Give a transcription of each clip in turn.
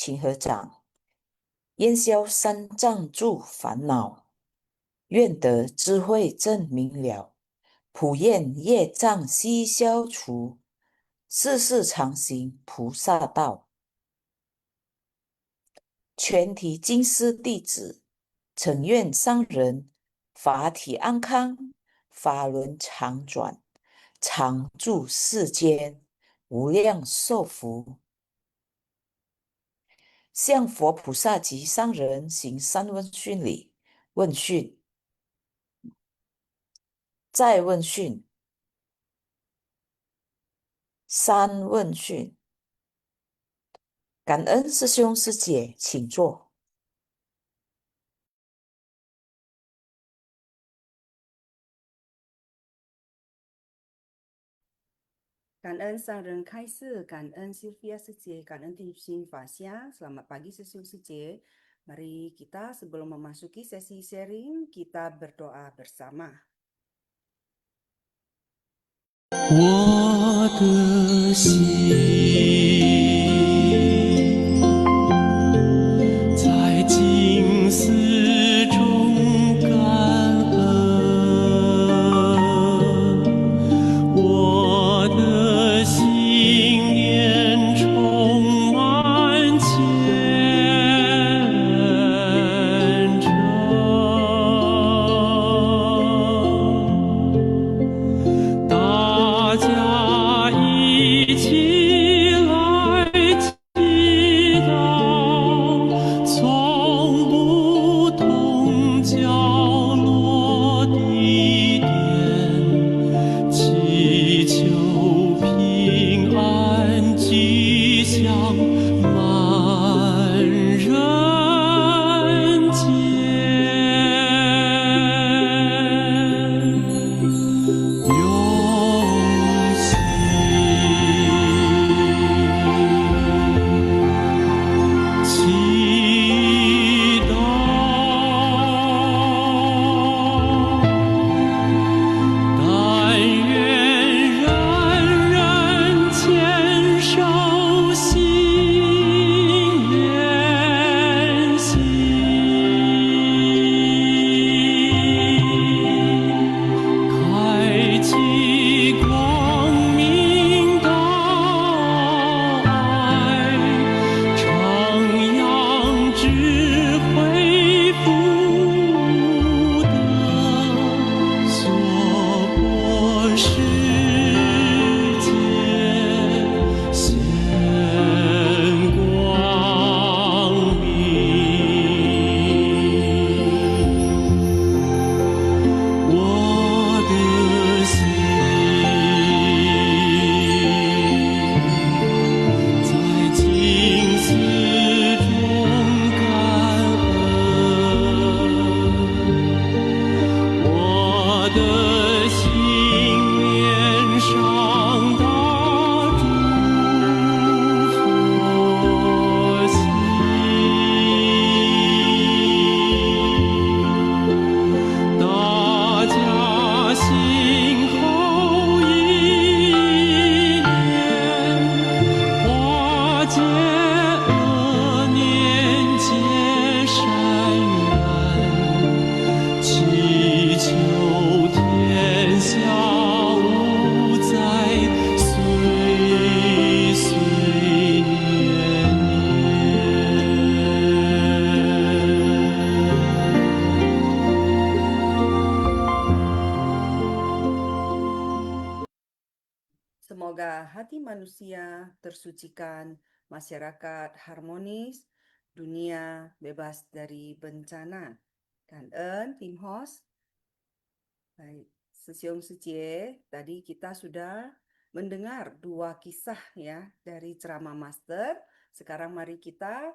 请合掌。烟消三障诸烦恼，愿得智慧真明了。普愿业障悉消除，世世常行菩萨道。全体经师弟子，诚愿上人法体安康，法轮常转，常住世间，无量寿福。向佛菩萨及上人行三问讯礼。问讯，再问讯，三问讯。感恩师兄师姐，请坐。感恩上人开示，感恩Sylvia师姐，感恩tim Sing Fasya. Selamat pagi Sesung Sije. Mari kita sebelum memasuki sesi sharing, kita berdoa bersama. 我的心在静思中感恩，我的心念充满虔诚。大家一起来祈祷，从不同角落地点，祈求平安吉祥满人间。用心祈祷，但愿人人坚守信愿行，开启光明道爱，徜徉智慧福德，娑婆世界现光明。我的心在静思中感恩，我的心念上大诸佛心。大家心后一念，化解恶念结善缘，祈求天下无灾，岁岁年年。 Semoga hati manusia tersucikan, masyarakat harmonis, dunia bebas dari bencana.感恩 tim host. Baik, Sesiung Sejie, tadi kita sudah mendengar dua kisah ya dari ceramah master. Sekarang mari kita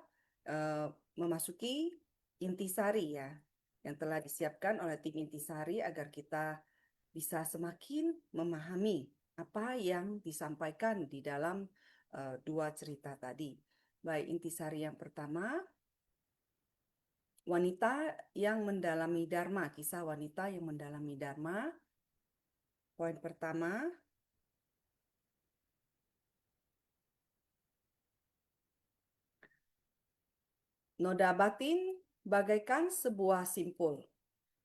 memasuki intisari ya yang telah disiapkan oleh tim intisari agar kita bisa semakin memahami apa yang disampaikan di dalam dua cerita tadi. Baik, intisari yang pertama, wanita yang mendalami Dharma, kisah wanita yang mendalami Dharma. Poin pertama, Noda batin bagaikan sebuah simpul.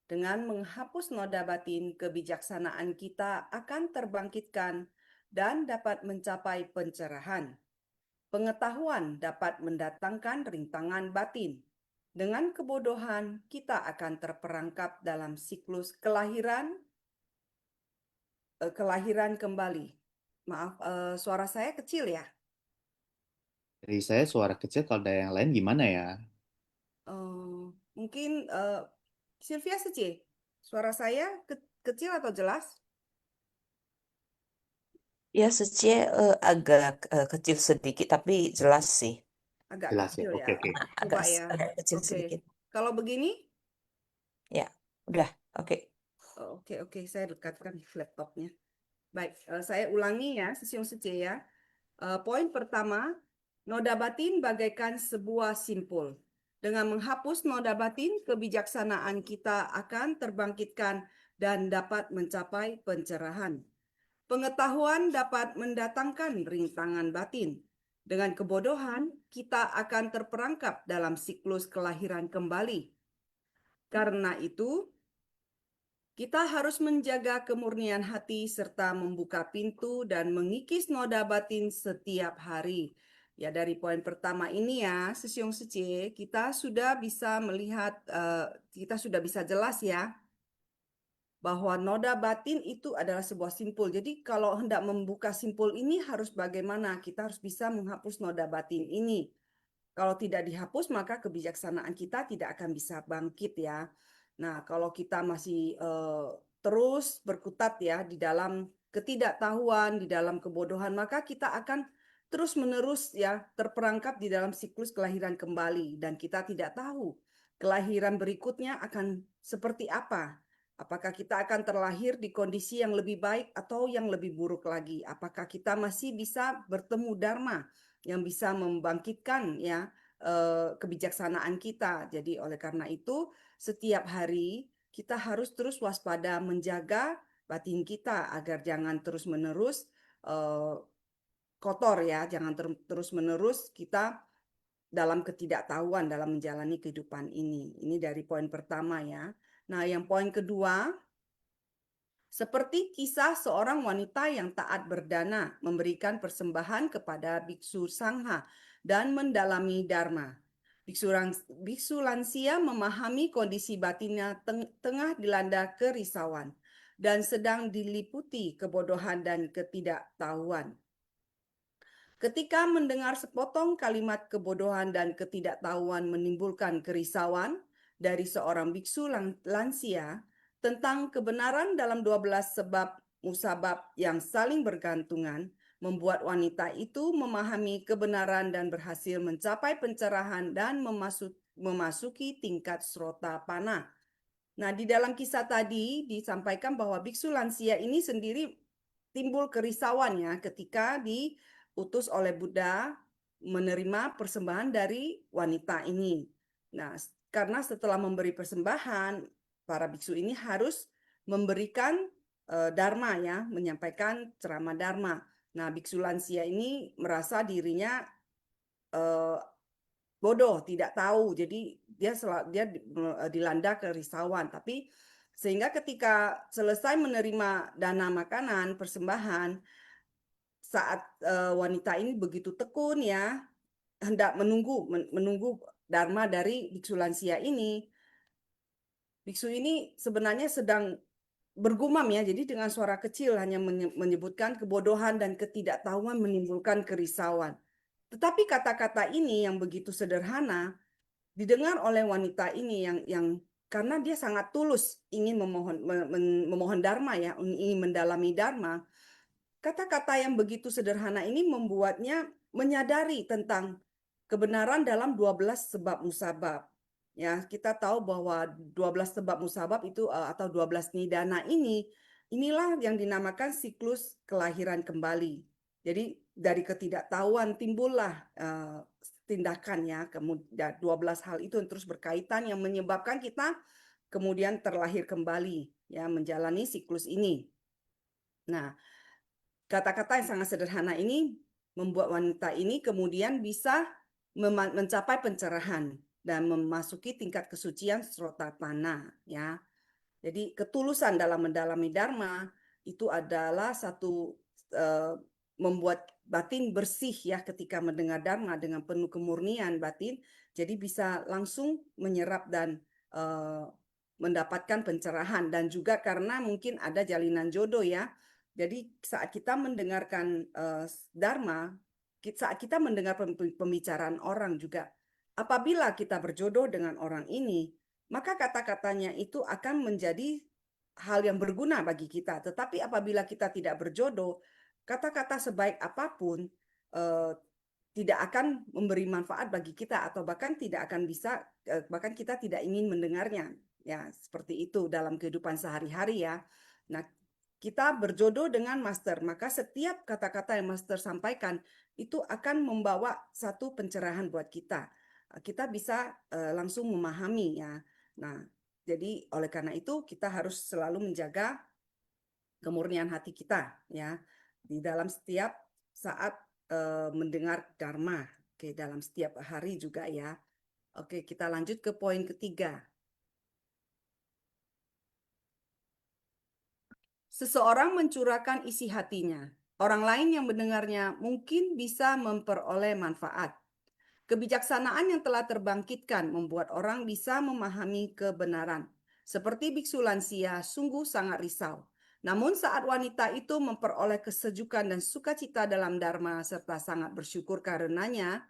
Dengan menghapus noda batin, kebijaksanaan kita akan terbangkitkan dan dapat mencapai pencerahan. Pengetahuan dapat mendatangkan rintangan batin. Dengan kebodohan, kita akan terperangkap dalam siklus kelahiran kembali. Maaf, suara saya kecil ya. Dari saya suara kecil, kalau ada yang lain gimana ya? Mungkin Sylvia Sece, suara saya kecil atau jelas? Ya, Secie agak kecil sedikit, tapi jelas sih. Agak Jelas ya? kecil Oke, ya. oke. Coba ya. Agak kecil Oke. sedikit. Kalau begini? Ya, udah. Oke. Oke, saya dekatkan laptopnya. Baik, saya ulangi ya, Siung Sece ya. Poin pertama, noda batin bagaikan sebuah simpul. Dengan menghapus noda batin, kebijaksanaan kita akan terbangkitkan dan dapat mencapai pencerahan. Pengetahuan dapat mendatangkan rintangan batin. Dengan kebodohan, kita akan terperangkap dalam siklus kelahiran kembali. Karena itu, kita harus menjaga kemurnian hati serta membuka pintu dan mengikis noda batin setiap hari. Ya, dari poin pertama ini ya, Sesiung Sece, kita sudah bisa melihat, kita sudah bisa jelas ya, bahwa noda batin itu adalah sebuah simpul. Jadi kalau hendak membuka simpul ini harus bagaimana? Kita harus bisa menghapus noda batin ini. Kalau tidak dihapus, maka kebijaksanaan kita tidak akan bisa bangkit ya. Nah, kalau kita masih terus berkutat ya di dalam ketidaktahuan, di dalam kebodohan, maka kita akan terus-menerus ya terperangkap di dalam siklus kelahiran kembali dan kita tidak tahu kelahiran berikutnya akan seperti apa. Apakah kita akan terlahir di kondisi yang lebih baik atau yang lebih buruk lagi? Apakah kita masih bisa bertemu Dharma yang bisa membangkitkan ya kebijaksanaan kita. Jadi oleh karena itu setiap hari kita harus terus waspada menjaga batin kita agar jangan terus-menerus kotor ya, jangan terus-menerus kita dalam ketidaktahuan dalam menjalani kehidupan ini. Ini dari poin pertama ya. Nah, yang poin kedua, seperti kisah seorang wanita yang taat berdana memberikan persembahan kepada biksu sangha dan mendalami dharma. Biksu lansia memahami kondisi batinnya tengah dilanda kerisauan dan sedang diliputi kebodohan dan ketidaktahuan. Ketika mendengar sepotong kalimat kebodohan dan ketidaktahuan menimbulkan kerisauan dari seorang biksu lansia tentang kebenaran dalam 12 sebab musabab yang saling bergantungan, membuat wanita itu memahami kebenaran dan berhasil mencapai pencerahan dan memasuki tingkat srotapana. Nah, di dalam kisah tadi disampaikan bahwa biksu lansia ini sendiri timbul kerisauan ya ketika diutus oleh Buddha menerima persembahan dari wanita ini. Nah, karena setelah memberi persembahan, para biksu ini harus memberikan dharma ya, menyampaikan ceramah dharma. Nah, biksu lansia ini merasa dirinya bodoh, tidak tahu. Jadi dia dilanda kerisauan. Tapi sehingga ketika selesai menerima dana makanan, persembahan, saat wanita ini begitu tekun ya, hendak menunggu dharma dari biksu lansia ini. Biksu ini sebenarnya sedang bergumam ya, jadi dengan suara kecil hanya menyebutkan kebodohan dan ketidaktahuan menimbulkan kerisauan. Tetapi kata-kata ini yang begitu sederhana didengar oleh wanita ini yang karena dia sangat tulus ingin memohon dharma ya, ingin mendalami dharma. Kata-kata yang begitu sederhana ini membuatnya menyadari tentang kebenaran dalam 12 sebab musabab. Ya, kita tahu bahwa 12 sebab musabab itu atau 12 nidana inilah yang dinamakan siklus kelahiran kembali. Jadi dari ketidaktahuan timbullah tindakan ya, kemudian 12 hal itu yang terus berkaitan yang menyebabkan kita kemudian terlahir kembali ya menjalani siklus ini. Nah, kata-kata yang sangat sederhana ini membuat wanita ini kemudian bisa mencapai pencerahan. dan memasuki tingkat kesucian Srotapana, ya. Jadi ketulusan dalam mendalami Dharma itu adalah satu membuat batin bersih ya ketika mendengar Dharma dengan penuh kemurnian batin, jadi bisa langsung menyerap dan mendapatkan pencerahan, dan juga karena mungkin ada jalinan jodoh ya. Jadi saat kita mendengarkan Dharma, saat kita mendengar pembicaraan orang juga, apabila kita berjodoh dengan orang ini, maka kata-katanya itu akan menjadi hal yang berguna bagi kita. Tetapi apabila kita tidak berjodoh, kata-kata sebaik apapun tidak akan memberi manfaat bagi kita, atau bahkan tidak akan bisa, bahkan kita tidak ingin mendengarnya. Ya, seperti itu dalam kehidupan sehari-hari ya. Nah, kita berjodoh dengan master, maka setiap kata-kata yang master sampaikan itu akan membawa satu pencerahan buat kita. Kita bisa langsung memahami ya. Nah, jadi oleh karena itu kita harus selalu menjaga kemurnian hati kita ya di dalam setiap saat mendengar Dharma. Oke, dalam setiap hari juga ya. Oke, kita lanjut ke poin ketiga. Seseorang mencurahkan isi hatinya. Orang lain yang mendengarnya mungkin bisa memperoleh manfaat. Kebijaksanaan yang telah terbangkitkan membuat orang bisa memahami kebenaran. Seperti biksu lansia sungguh sangat risau. Namun saat wanita itu memperoleh kesejukan dan sukacita dalam Dharma serta sangat bersyukur karenanya,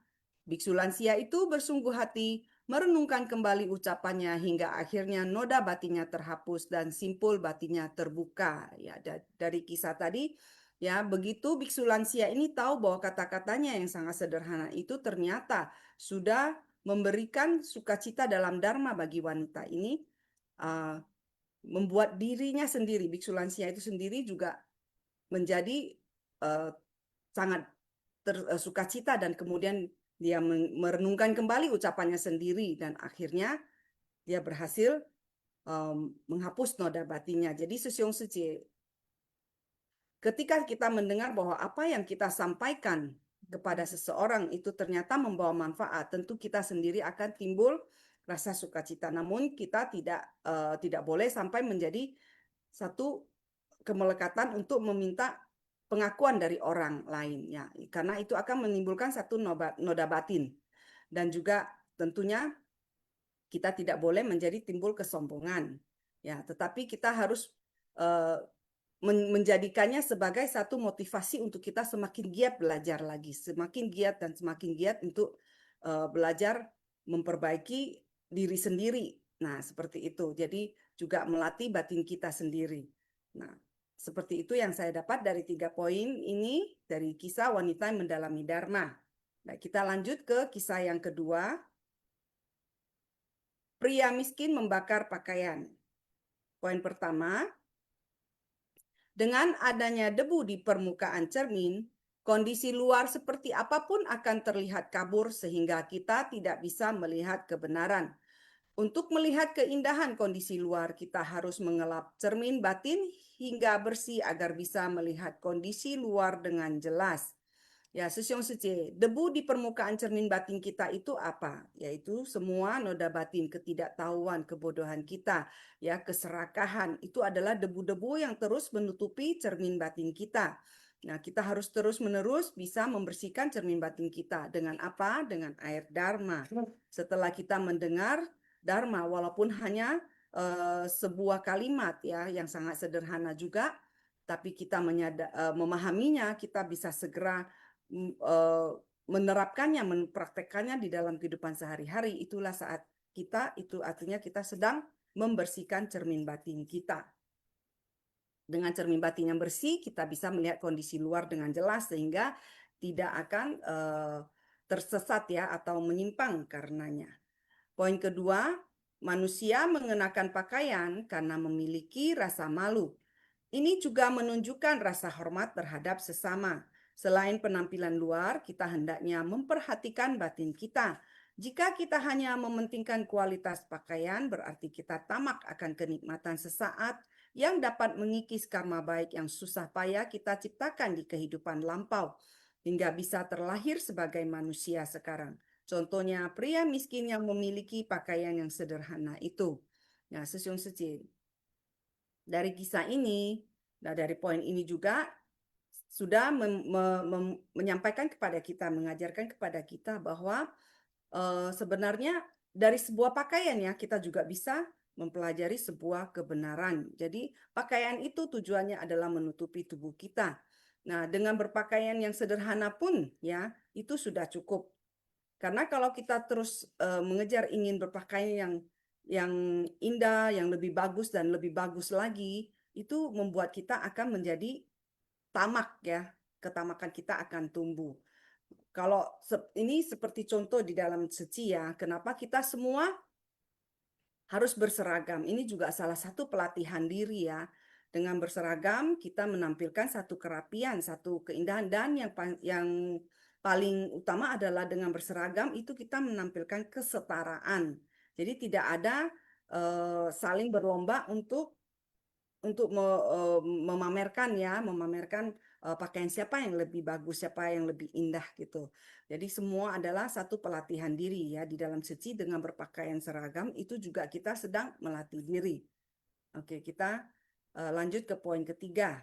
biksu lansia itu bersungguh hati merenungkan kembali ucapannya hingga akhirnya noda batinnya terhapus dan simpul batinnya terbuka. Ya, dari kisah tadi, ya, begitu biksu lansia ini tahu bahwa kata-katanya yang sangat sederhana itu ternyata sudah memberikan sukacita dalam Dharma bagi wanita ini, membuat dirinya sendiri, biksu lansia itu sendiri juga menjadi sangat sukacita, dan kemudian dia merenungkan kembali ucapannya sendiri dan akhirnya dia berhasil menghapus noda batinnya. Jadi Sesyong Suci, ketika kita mendengar bahwa apa yang kita sampaikan kepada seseorang itu ternyata membawa manfaat, tentu kita sendiri akan timbul rasa sukacita. Namun kita tidak boleh sampai menjadi satu kemelekatan untuk meminta pengakuan dari orang lain ya, karena itu akan menimbulkan satu noda batin, dan juga tentunya kita tidak boleh menjadi timbul kesombongan ya, tetapi kita harus menjadikannya sebagai satu motivasi untuk kita semakin giat belajar lagi, semakin giat dan semakin giat untuk belajar memperbaiki diri sendiri. Nah, seperti itu. Jadi juga melatih batin kita sendiri. Nah, seperti itu yang saya dapat dari 3 poin ini dari kisah wanita yang mendalami Dharma. Nah, kita lanjut ke kisah yang kedua. Pria miskin membakar pakaian. Poin pertama, dengan adanya debu di permukaan cermin, kondisi luar seperti apapun akan terlihat kabur sehingga kita tidak bisa melihat kebenaran. Untuk melihat keindahan kondisi luar, kita harus mengelap cermin batin hingga bersih agar bisa melihat kondisi luar dengan jelas. Ya, Sesyong Suci, debu di permukaan cermin batin kita itu apa? Yaitu semua noda batin, ketidaktahuan, kebodohan kita, ya, keserakahan. Itu adalah debu-debu yang terus menutupi cermin batin kita. Nah, kita harus terus-menerus bisa membersihkan cermin batin kita. Dengan apa? Dengan air Dharma. Setelah kita mendengar Dharma, walaupun hanya sebuah kalimat ya yang sangat sederhana juga, tapi kita memahaminya, kita bisa segera menerapkannya, mempraktekkannya di dalam kehidupan sehari-hari. Itulah saat kita, itu artinya kita sedang membersihkan cermin batin kita. Dengan cermin batin yang bersih, kita bisa melihat kondisi luar dengan jelas sehingga tidak akan tersesat ya atau menyimpang karenanya. Poin kedua, manusia mengenakan pakaian karena memiliki rasa malu. Ini juga menunjukkan rasa hormat terhadap sesama. Selain penampilan luar, kita hendaknya memperhatikan batin kita. Jika kita hanya mementingkan kualitas pakaian, berarti kita tamak akan kenikmatan sesaat yang dapat mengikis karma baik yang susah payah kita ciptakan di kehidupan lampau, hingga bisa terlahir sebagai manusia sekarang. Contohnya pria miskin yang memiliki pakaian yang sederhana itu. Nah, Sesiung Seci. Dari kisah ini, nah dari poin ini juga sudah menyampaikan kepada kita, mengajarkan kepada kita bahwa sebenarnya dari sebuah pakaian ya kita juga bisa mempelajari sebuah kebenaran. Jadi pakaian itu tujuannya adalah menutupi tubuh kita. Nah, dengan berpakaian yang sederhana pun ya itu sudah cukup. Karena kalau kita terus mengejar ingin berpakaian yang indah, yang lebih bagus dan lebih bagus lagi, itu membuat kita akan menjadi tamak ya. Ketamakan kita akan tumbuh. Kalau ini seperti contoh di dalam Seci ya, kenapa kita semua harus berseragam. Ini juga salah satu pelatihan diri ya. Dengan berseragam kita menampilkan satu kerapian, satu keindahan, dan yang paling utama adalah dengan berseragam itu kita menampilkan kesetaraan. Jadi tidak ada saling berlomba untuk memamerkan ya, memamerkan pakaian siapa yang lebih bagus, siapa yang lebih indah gitu. Jadi semua adalah satu pelatihan diri ya di dalam Seci dengan berpakaian seragam itu juga kita sedang melatih diri. Oke, kita lanjut ke poin ketiga.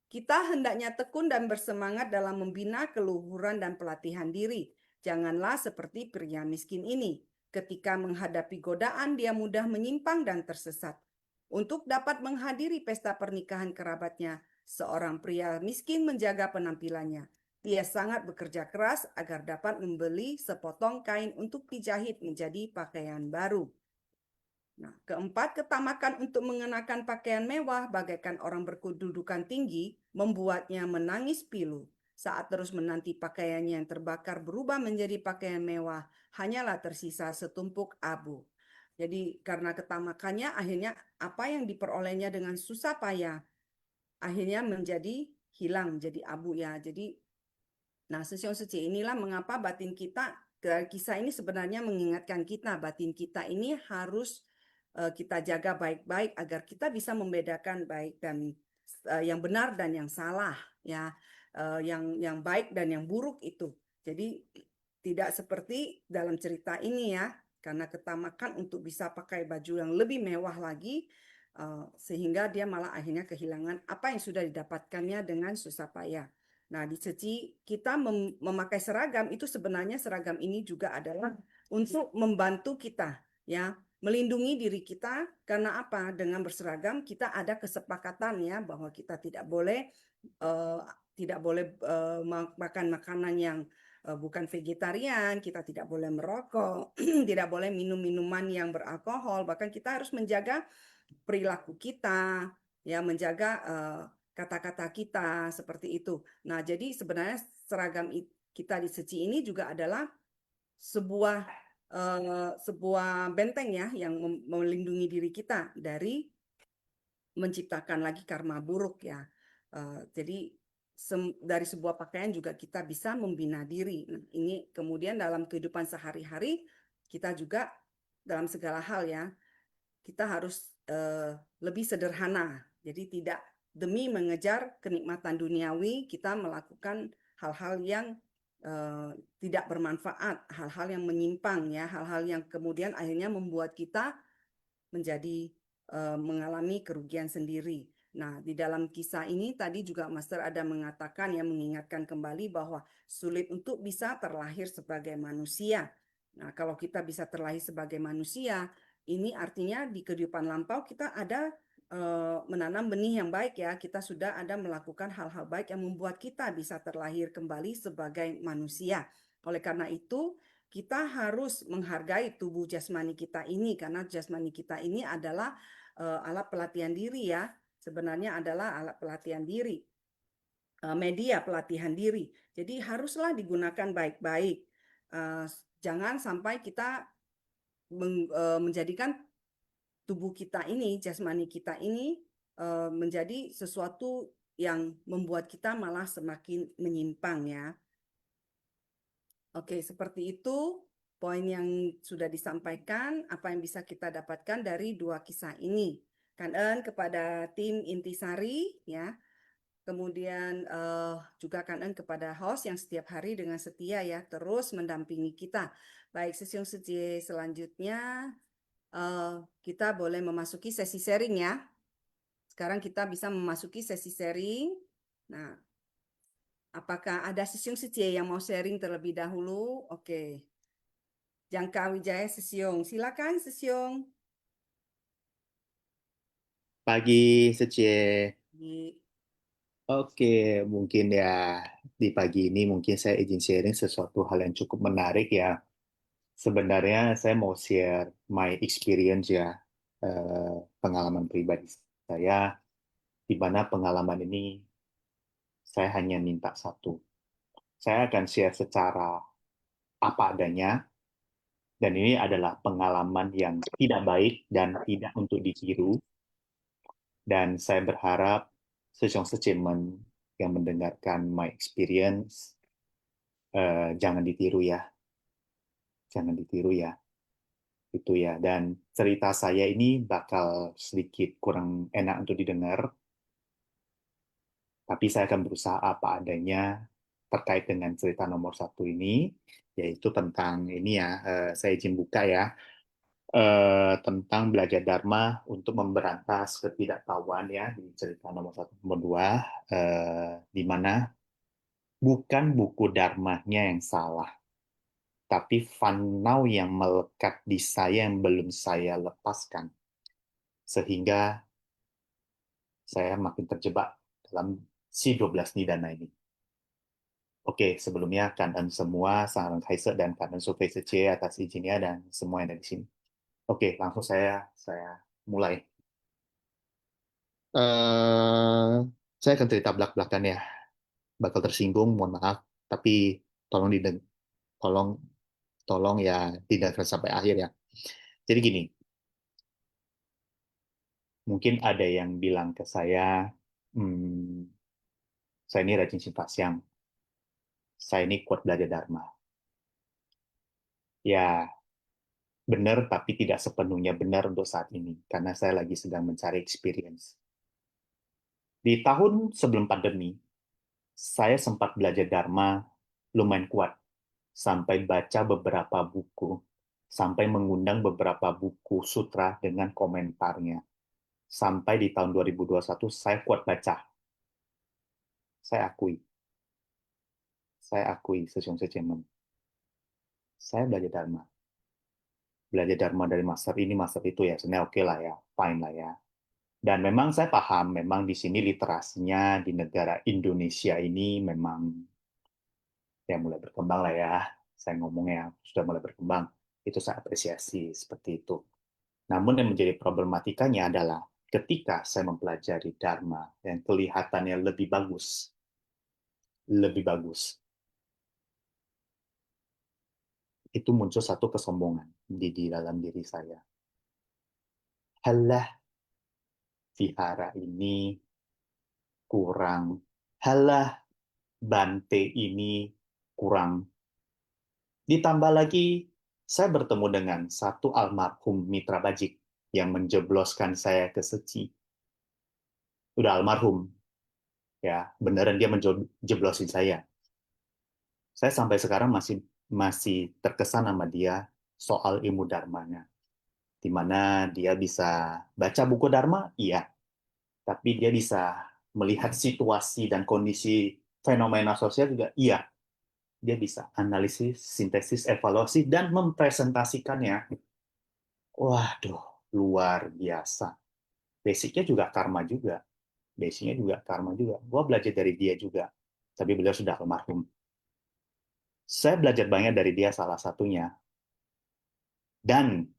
Kita hendaknya tekun dan bersemangat dalam membina keluhuran dan pelatihan diri. Janganlah seperti pria miskin ini. Ketika menghadapi godaan, dia mudah menyimpang dan tersesat. Untuk dapat menghadiri pesta pernikahan kerabatnya, seorang pria miskin menjaga penampilannya. Dia sangat bekerja keras agar dapat membeli sepotong kain untuk dijahit menjadi pakaian baru. Nah, keempat, ketamakan untuk mengenakan pakaian mewah bagaikan orang berkedudukan tinggi membuatnya menangis pilu. Saat terus menanti pakaiannya yang terbakar berubah menjadi pakaian mewah, hanyalah tersisa setumpuk abu. Jadi karena ketamakannya akhirnya apa yang diperolehnya dengan susah payah akhirnya menjadi hilang, menjadi abu ya. Jadi nah, Sesiung Seci inilah mengapa batin kita, kisah ini sebenarnya mengingatkan kita, batin kita ini harus kita jaga baik-baik agar kita bisa membedakan baik dan yang benar dan yang salah ya, yang baik dan yang buruk itu. Jadi tidak seperti dalam cerita ini ya, karena ketamakan untuk bisa pakai baju yang lebih mewah lagi sehingga dia malah akhirnya kehilangan apa yang sudah didapatkannya dengan susah payah. Nah, di Seci kita memakai seragam itu sebenarnya seragam ini juga adalah untuk membantu kita ya, melindungi diri kita karena apa? Dengan berseragam kita ada kesepakatan ya bahwa kita tidak boleh makan makanan yang bukan vegetarian, kita tidak boleh merokok, tidak boleh minum minuman yang beralkohol, bahkan kita harus menjaga perilaku kita, ya menjaga kata-kata kita seperti itu. Nah, jadi sebenarnya seragam kita di Seci ini juga adalah sebuah benteng ya yang melindungi diri kita dari menciptakan lagi karma buruk ya. Jadi dari sebuah pakaian juga kita bisa membina diri. Nah, ini kemudian dalam kehidupan sehari-hari kita juga dalam segala hal ya kita harus lebih sederhana. Jadi tidak demi mengejar kenikmatan duniawi kita melakukan hal-hal yang tidak bermanfaat, hal-hal yang menyimpang ya, hal-hal yang kemudian akhirnya membuat kita menjadi mengalami kerugian sendiri. Nah, di dalam kisah ini tadi juga Master ada mengatakan ya, mengingatkan kembali bahwa sulit untuk bisa terlahir sebagai manusia. Nah, kalau kita bisa terlahir sebagai manusia, ini artinya di kehidupan lampau kita ada menanam benih yang baik ya. Kita sudah ada melakukan hal-hal baik yang membuat kita bisa terlahir kembali sebagai manusia. Oleh karena itu, kita harus menghargai tubuh jasmani kita ini karena jasmani kita ini adalah alat pelatihan diri ya. Sebenarnya adalah alat pelatihan diri, media pelatihan diri. Jadi haruslah digunakan baik-baik. Jangan sampai kita menjadikan tubuh kita ini, jasmani kita ini menjadi sesuatu yang membuat kita malah semakin menyimpang ya. Oke, seperti itu poin yang sudah disampaikan, apa yang bisa kita dapatkan dari dua kisah ini. Kangen kepada tim Intisari ya. Kemudian juga kangen kepada host yang setiap hari dengan setia ya terus mendampingi kita. Baik, sesiung selanjutnya kita boleh memasuki sesi sharing ya. Sekarang kita bisa memasuki sesi sharing. Nah, apakah ada sesiung yang mau sharing terlebih dahulu? Oke. Jangka Wijaya Sesiung. Silakan Sesiung. Pagi, Secie. Di Oke, mungkin ya di pagi ini mungkin saya izin sharing sesuatu hal yang cukup menarik ya. Sebenarnya saya mau share my experience ya, pengalaman pribadi saya, di mana pengalaman ini saya hanya minta satu. Saya akan share secara apa adanya, dan ini adalah pengalaman yang tidak baik dan tidak untuk ditiru. Dan saya berharap sejong secemen yang mendengarkan my experience, jangan ditiru ya, jangan ditiru ya, itu ya. Dan cerita saya ini bakal sedikit kurang enak untuk didengar, tapi saya akan berusaha apa adanya terkait dengan cerita nomor satu ini, yaitu tentang ini ya, saya izin buka ya, tentang belajar Dharma untuk memberantas ketidaktahuan ya, di cerita nomor satu, nomor dua, di mana bukan buku Dharmanya yang salah, tapi Fanau yang melekat di saya yang belum saya lepaskan, sehingga saya makin terjebak dalam si 12 nidana ini. Oke, sebelumnya kangen semua, Sang Kaiser dan kangen Survei Sece atas izinnya dan semua yang ada di sini. Oke, langsung saya mulai. Eh, saya akan cerita belak-belakan ya. Bakal tersinggung, mohon maaf, tapi tolong tolong tolong ya didengarkan sampai akhir ya. Jadi gini, mungkin ada yang bilang ke saya, hmm, saya ini rajin simpang, saya ini kuat belajar Dharma. Ya, benar, tapi tidak sepenuhnya benar untuk saat ini, karena saya lagi sedang mencari experience. Di tahun sebelum pandemi, saya sempat belajar Dharma lumayan kuat, sampai baca beberapa buku, sampai mengundang beberapa buku sutra dengan komentarnya. Sampai di tahun 2021, saya kuat baca. Saya akui. Saya akui, sesiung secemen. Saya belajar Dharma. Belajar Dharma dari master ini, master itu ya, sebenarnya oke lah ya, fine lah ya. Dan memang saya paham, memang di sini literasinya di negara Indonesia ini memang ya mulai berkembang lah ya. Saya ngomongnya sudah mulai berkembang. Itu saya apresiasi seperti itu. Namun yang menjadi problematikanya adalah ketika saya mempelajari Dharma yang kelihatannya lebih bagus, itu muncul satu kesombongan di dalam diri saya. Halah, vihara ini kurang. Halah, Bante ini kurang. Ditambah lagi, saya bertemu dengan satu almarhum mitra bajik yang menjebloskan saya ke Seci. Udah almarhum, ya beneran dia menjeblosin saya. Saya sampai sekarang masih masih terkesan sama dia soal ilmu dharmanya. Di mana dia bisa baca buku dharma, iya, tapi dia bisa melihat situasi dan kondisi fenomena sosial juga, iya. Dia bisa analisis, sintesis, evaluasi, dan mempresentasikannya. Waduh, luar biasa. Basicnya juga karma juga. Basicnya juga karma juga. Gua belajar dari dia juga. Tapi beliau sudah almarhum. Saya belajar banyak dari dia salah satunya. Dan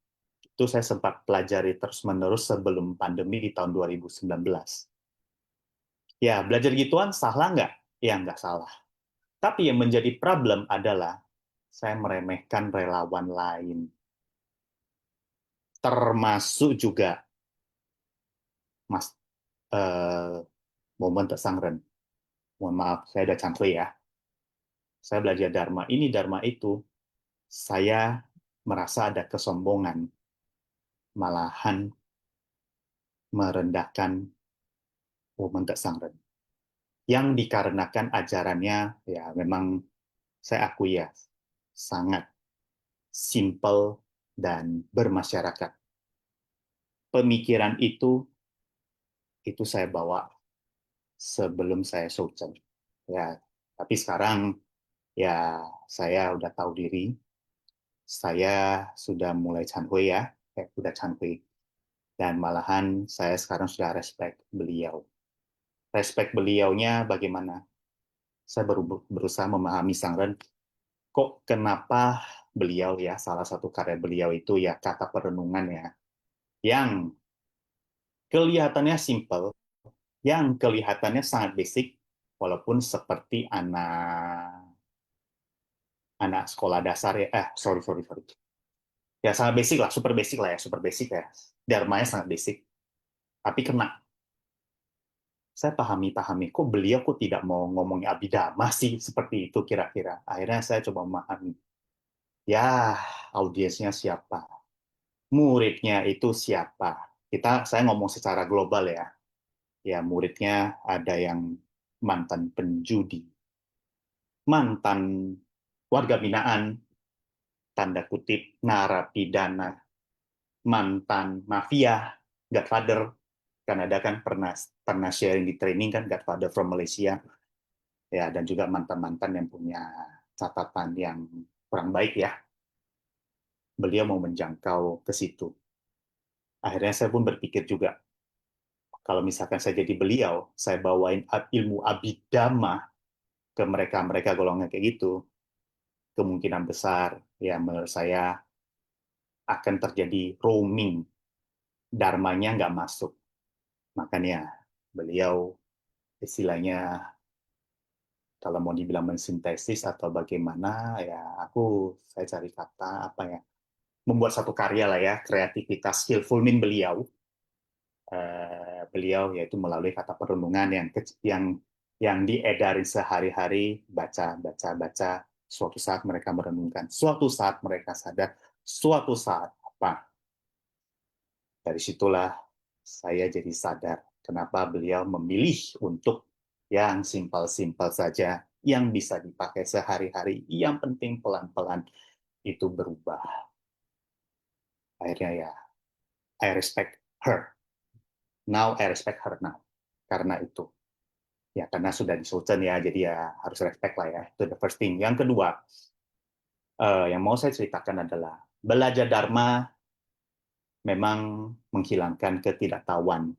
itu saya sempat pelajari terus-menerus sebelum pandemi di tahun 2019. Ya, belajar gituan salah nggak? Ya, nggak salah. Tapi yang menjadi problem adalah saya meremehkan relawan lain. Termasuk juga Mas Momen Tersangren. Mohon maaf, saya ada cangkli ya. Saya belajar Dharma ini, Dharma itu, saya merasa ada kesombongan, malahan merendahkan Momen Tersangren. yang dikarenakan ajarannya ya memang saya akui ya sangat simple dan bermasyarakat. Pemikiran itu saya bawa sebelum saya Sultan. Ya, tapi sekarang ya saya udah tahu diri, saya sudah mulai canhui ya, udah canhui. Dan malahan saya sekarang sudah respect beliau. Respect beliaunya bagaimana? Saya baru berusaha memahami Sang Ren, kok kenapa beliau ya, salah satu karya beliau itu ya kata perenungan ya, yang kelihatannya simple, yang kelihatannya sangat basic, walaupun seperti anak anak sekolah dasar ya, sorry. Ya sangat basic lah, super basic ya. Dharmanya sangat basic. Tapi kena, saya pahami, kok beliau kok tidak mau ngomongin abidama sih, seperti itu kira-kira. Akhirnya saya coba memahami. Ya, audiensnya siapa? Muridnya itu siapa? Saya ngomong secara global ya. Ya, muridnya ada yang mantan penjudi, mantan warga binaan, tanda kutip, narapidana, mantan mafia, Godfather, kan ada kan pernah sharing di training kan Godfather from Malaysia, ya, dan juga mantan-mantan yang punya catatan yang kurang baik ya. Beliau mau menjangkau ke situ. Akhirnya saya pun berpikir juga, kalau misalkan saya jadi beliau, saya bawain ilmu abidama ke mereka golongan kayak gitu, kemungkinan besar ya menurut saya akan terjadi roaming, dharmanya nggak masuk. Makanya beliau istilahnya kalau mau dibilang mensintesis atau bagaimana ya saya cari kata apa ya, membuat satu karya lah ya, kreativitas skillful beliau, beliau yaitu melalui kata perenungan yang diedarin sehari-hari, baca, suatu saat mereka merenungkan, suatu saat mereka sadar, suatu saat apa. Dari situlah saya jadi sadar kenapa beliau memilih untuk yang simpel-simpel saja, yang bisa dipakai sehari-hari, yang penting pelan-pelan itu berubah. Akhirnya ya, I respect her. Now I respect her now. Karena itu. Ya, karena sudah disultan ya, jadi ya harus respect lah ya. Itu the first thing. Yang kedua, yang mau saya ceritakan adalah belajar Dharma memang menghilangkan ketidaktahuan.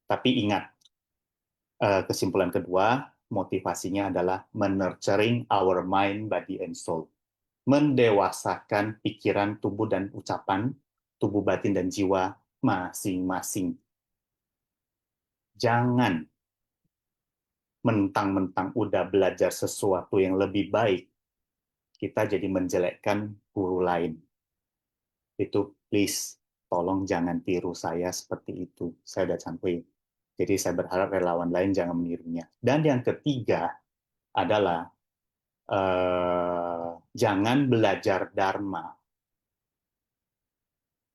Tapi ingat, kesimpulan kedua, motivasinya adalah menurturing our mind, body, and soul. Mendewasakan pikiran, tubuh, dan ucapan, tubuh, batin, dan jiwa masing-masing. Jangan mentang-mentang udah belajar sesuatu yang lebih baik, kita jadi menjelekkan guru lain. Itu please, tolong jangan tiru saya seperti itu. Saya udah sampai. Jadi saya berharap relawan lain jangan menirunya. Dan yang ketiga adalah jangan belajar Dharma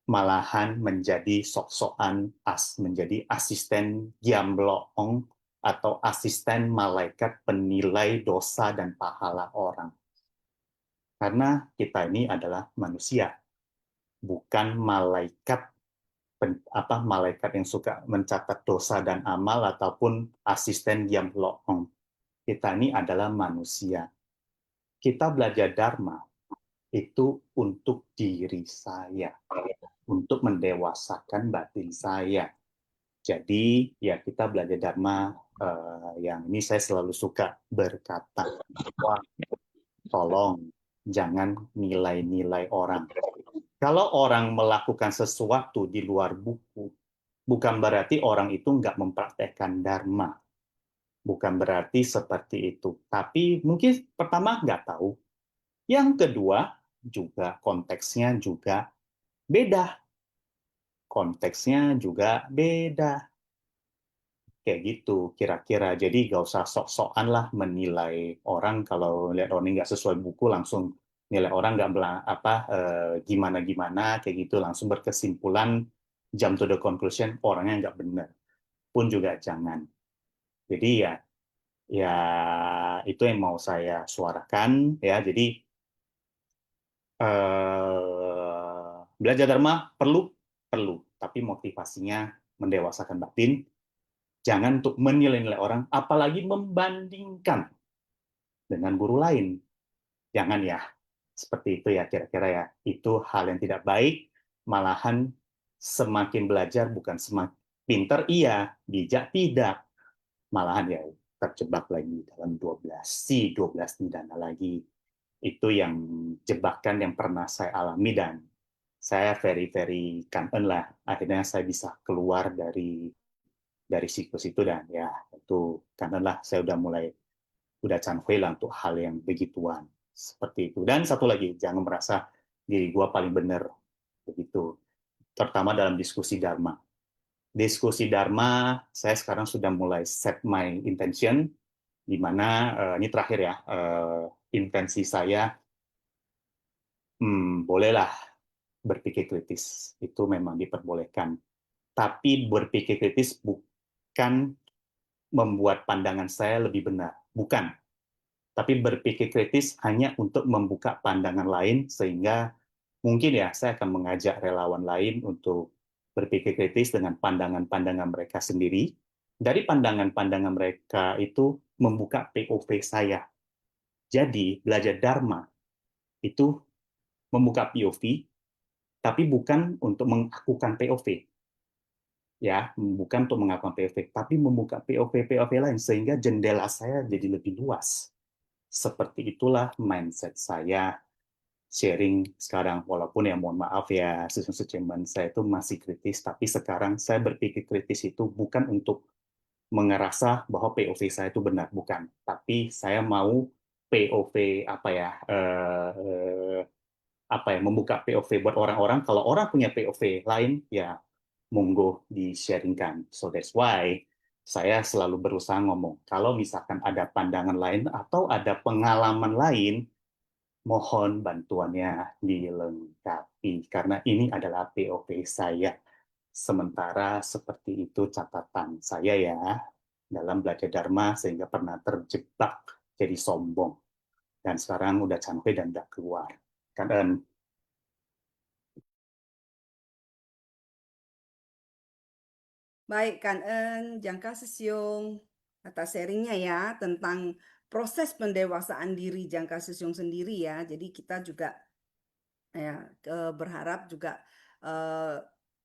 malahan menjadi sok-sokan menjadi asisten Giamloong atau asisten malaikat penilai dosa dan pahala orang. Karena kita ini adalah manusia, bukan malaikat malaikat yang suka mencatat dosa dan amal ataupun asisten Giamloong. Kita ini adalah manusia. Kita belajar Dharma itu untuk diri saya, untuk mendewasakan batin saya. Jadi ya kita belajar Dharma, yang ini saya selalu suka berkata, wah, tolong jangan nilai-nilai orang. Kalau orang melakukan sesuatu di luar buku, bukan berarti orang itu nggak mempraktekkan Dharma. Bukan berarti seperti itu. Tapi mungkin pertama nggak tahu. Yang kedua, juga konteksnya juga beda. Konteksnya juga beda. Kayak gitu, kira-kira. Jadi nggak usah sok-sokan lah menilai orang. Kalau lihat orang nggak sesuai buku, langsung nilai orang nggak gimana-gimana, kayak gitu. Langsung berkesimpulan, jump to the conclusion, orangnya nggak benar. Pun juga jangan. Jadi ya, Ya, itu yang mau saya suarakan ya. Jadi belajar Dharma perlu, perlu, tapi motivasinya mendewasakan batin, jangan untuk menilai-nilai orang, apalagi membandingkan dengan guru lain. Jangan ya, seperti itu ya kira-kira ya. Itu hal yang tidak baik, malahan semakin belajar bukan semakin pinter, iya, bijak tidak. Malahan ya terjebak lagi dalam 12 nidana lagi. Itu yang jebakan yang pernah saya alami dan saya very kangen lah. Akhirnya saya bisa keluar dari siklus itu dan ya itu kangen lah. Saya udah canvey lah untuk hal yang begituan seperti itu. Dan satu lagi, jangan merasa diri gua paling benar begitu. Terutama dalam diskusi Dharma. Diskusi Dharma, saya sekarang sudah mulai set my intention, di mana ini terakhir ya, intensi saya, bolehlah berpikir kritis, itu memang diperbolehkan. Tapi berpikir kritis bukan membuat pandangan saya lebih benar, bukan. Tapi berpikir kritis hanya untuk membuka pandangan lain, sehingga mungkin ya saya akan mengajak relawan lain untuk berpikir kritis dengan pandangan-pandangan mereka sendiri. Dari pandangan-pandangan mereka itu membuka POV saya. Jadi belajar Dharma itu membuka POV, tapi bukan untuk mengakukan POV. Ya, bukan untuk mengakukan POV, tapi membuka POV lain, sehingga jendela saya jadi lebih luas. Seperti itulah mindset saya sharing sekarang. Walaupun ya mohon maaf ya, sesungguhnya saya itu masih kritis, tapi sekarang saya berpikir kritis itu bukan untuk mengerasa bahwa POV saya itu benar, bukan. Tapi saya mau POV apa ya, membuka POV buat orang-orang. Kalau orang punya POV lain, ya monggo di-sharingkan. So that's why saya selalu berusaha ngomong, kalau misalkan ada pandangan lain atau ada pengalaman lain, mohon bantuannya dilengkapi. Karena ini adalah POV saya. Sementara seperti itu catatan saya ya, dalam belajar Dharma, sehingga pernah terjebak jadi sombong. Dan sekarang udah sampai dan udah keluar. Kan Baik, Kan Jangka Sesiung atas sharingnya ya tentang proses pendewasaan diri Jangka Sesiung sendiri ya. Jadi kita juga ya berharap juga eh,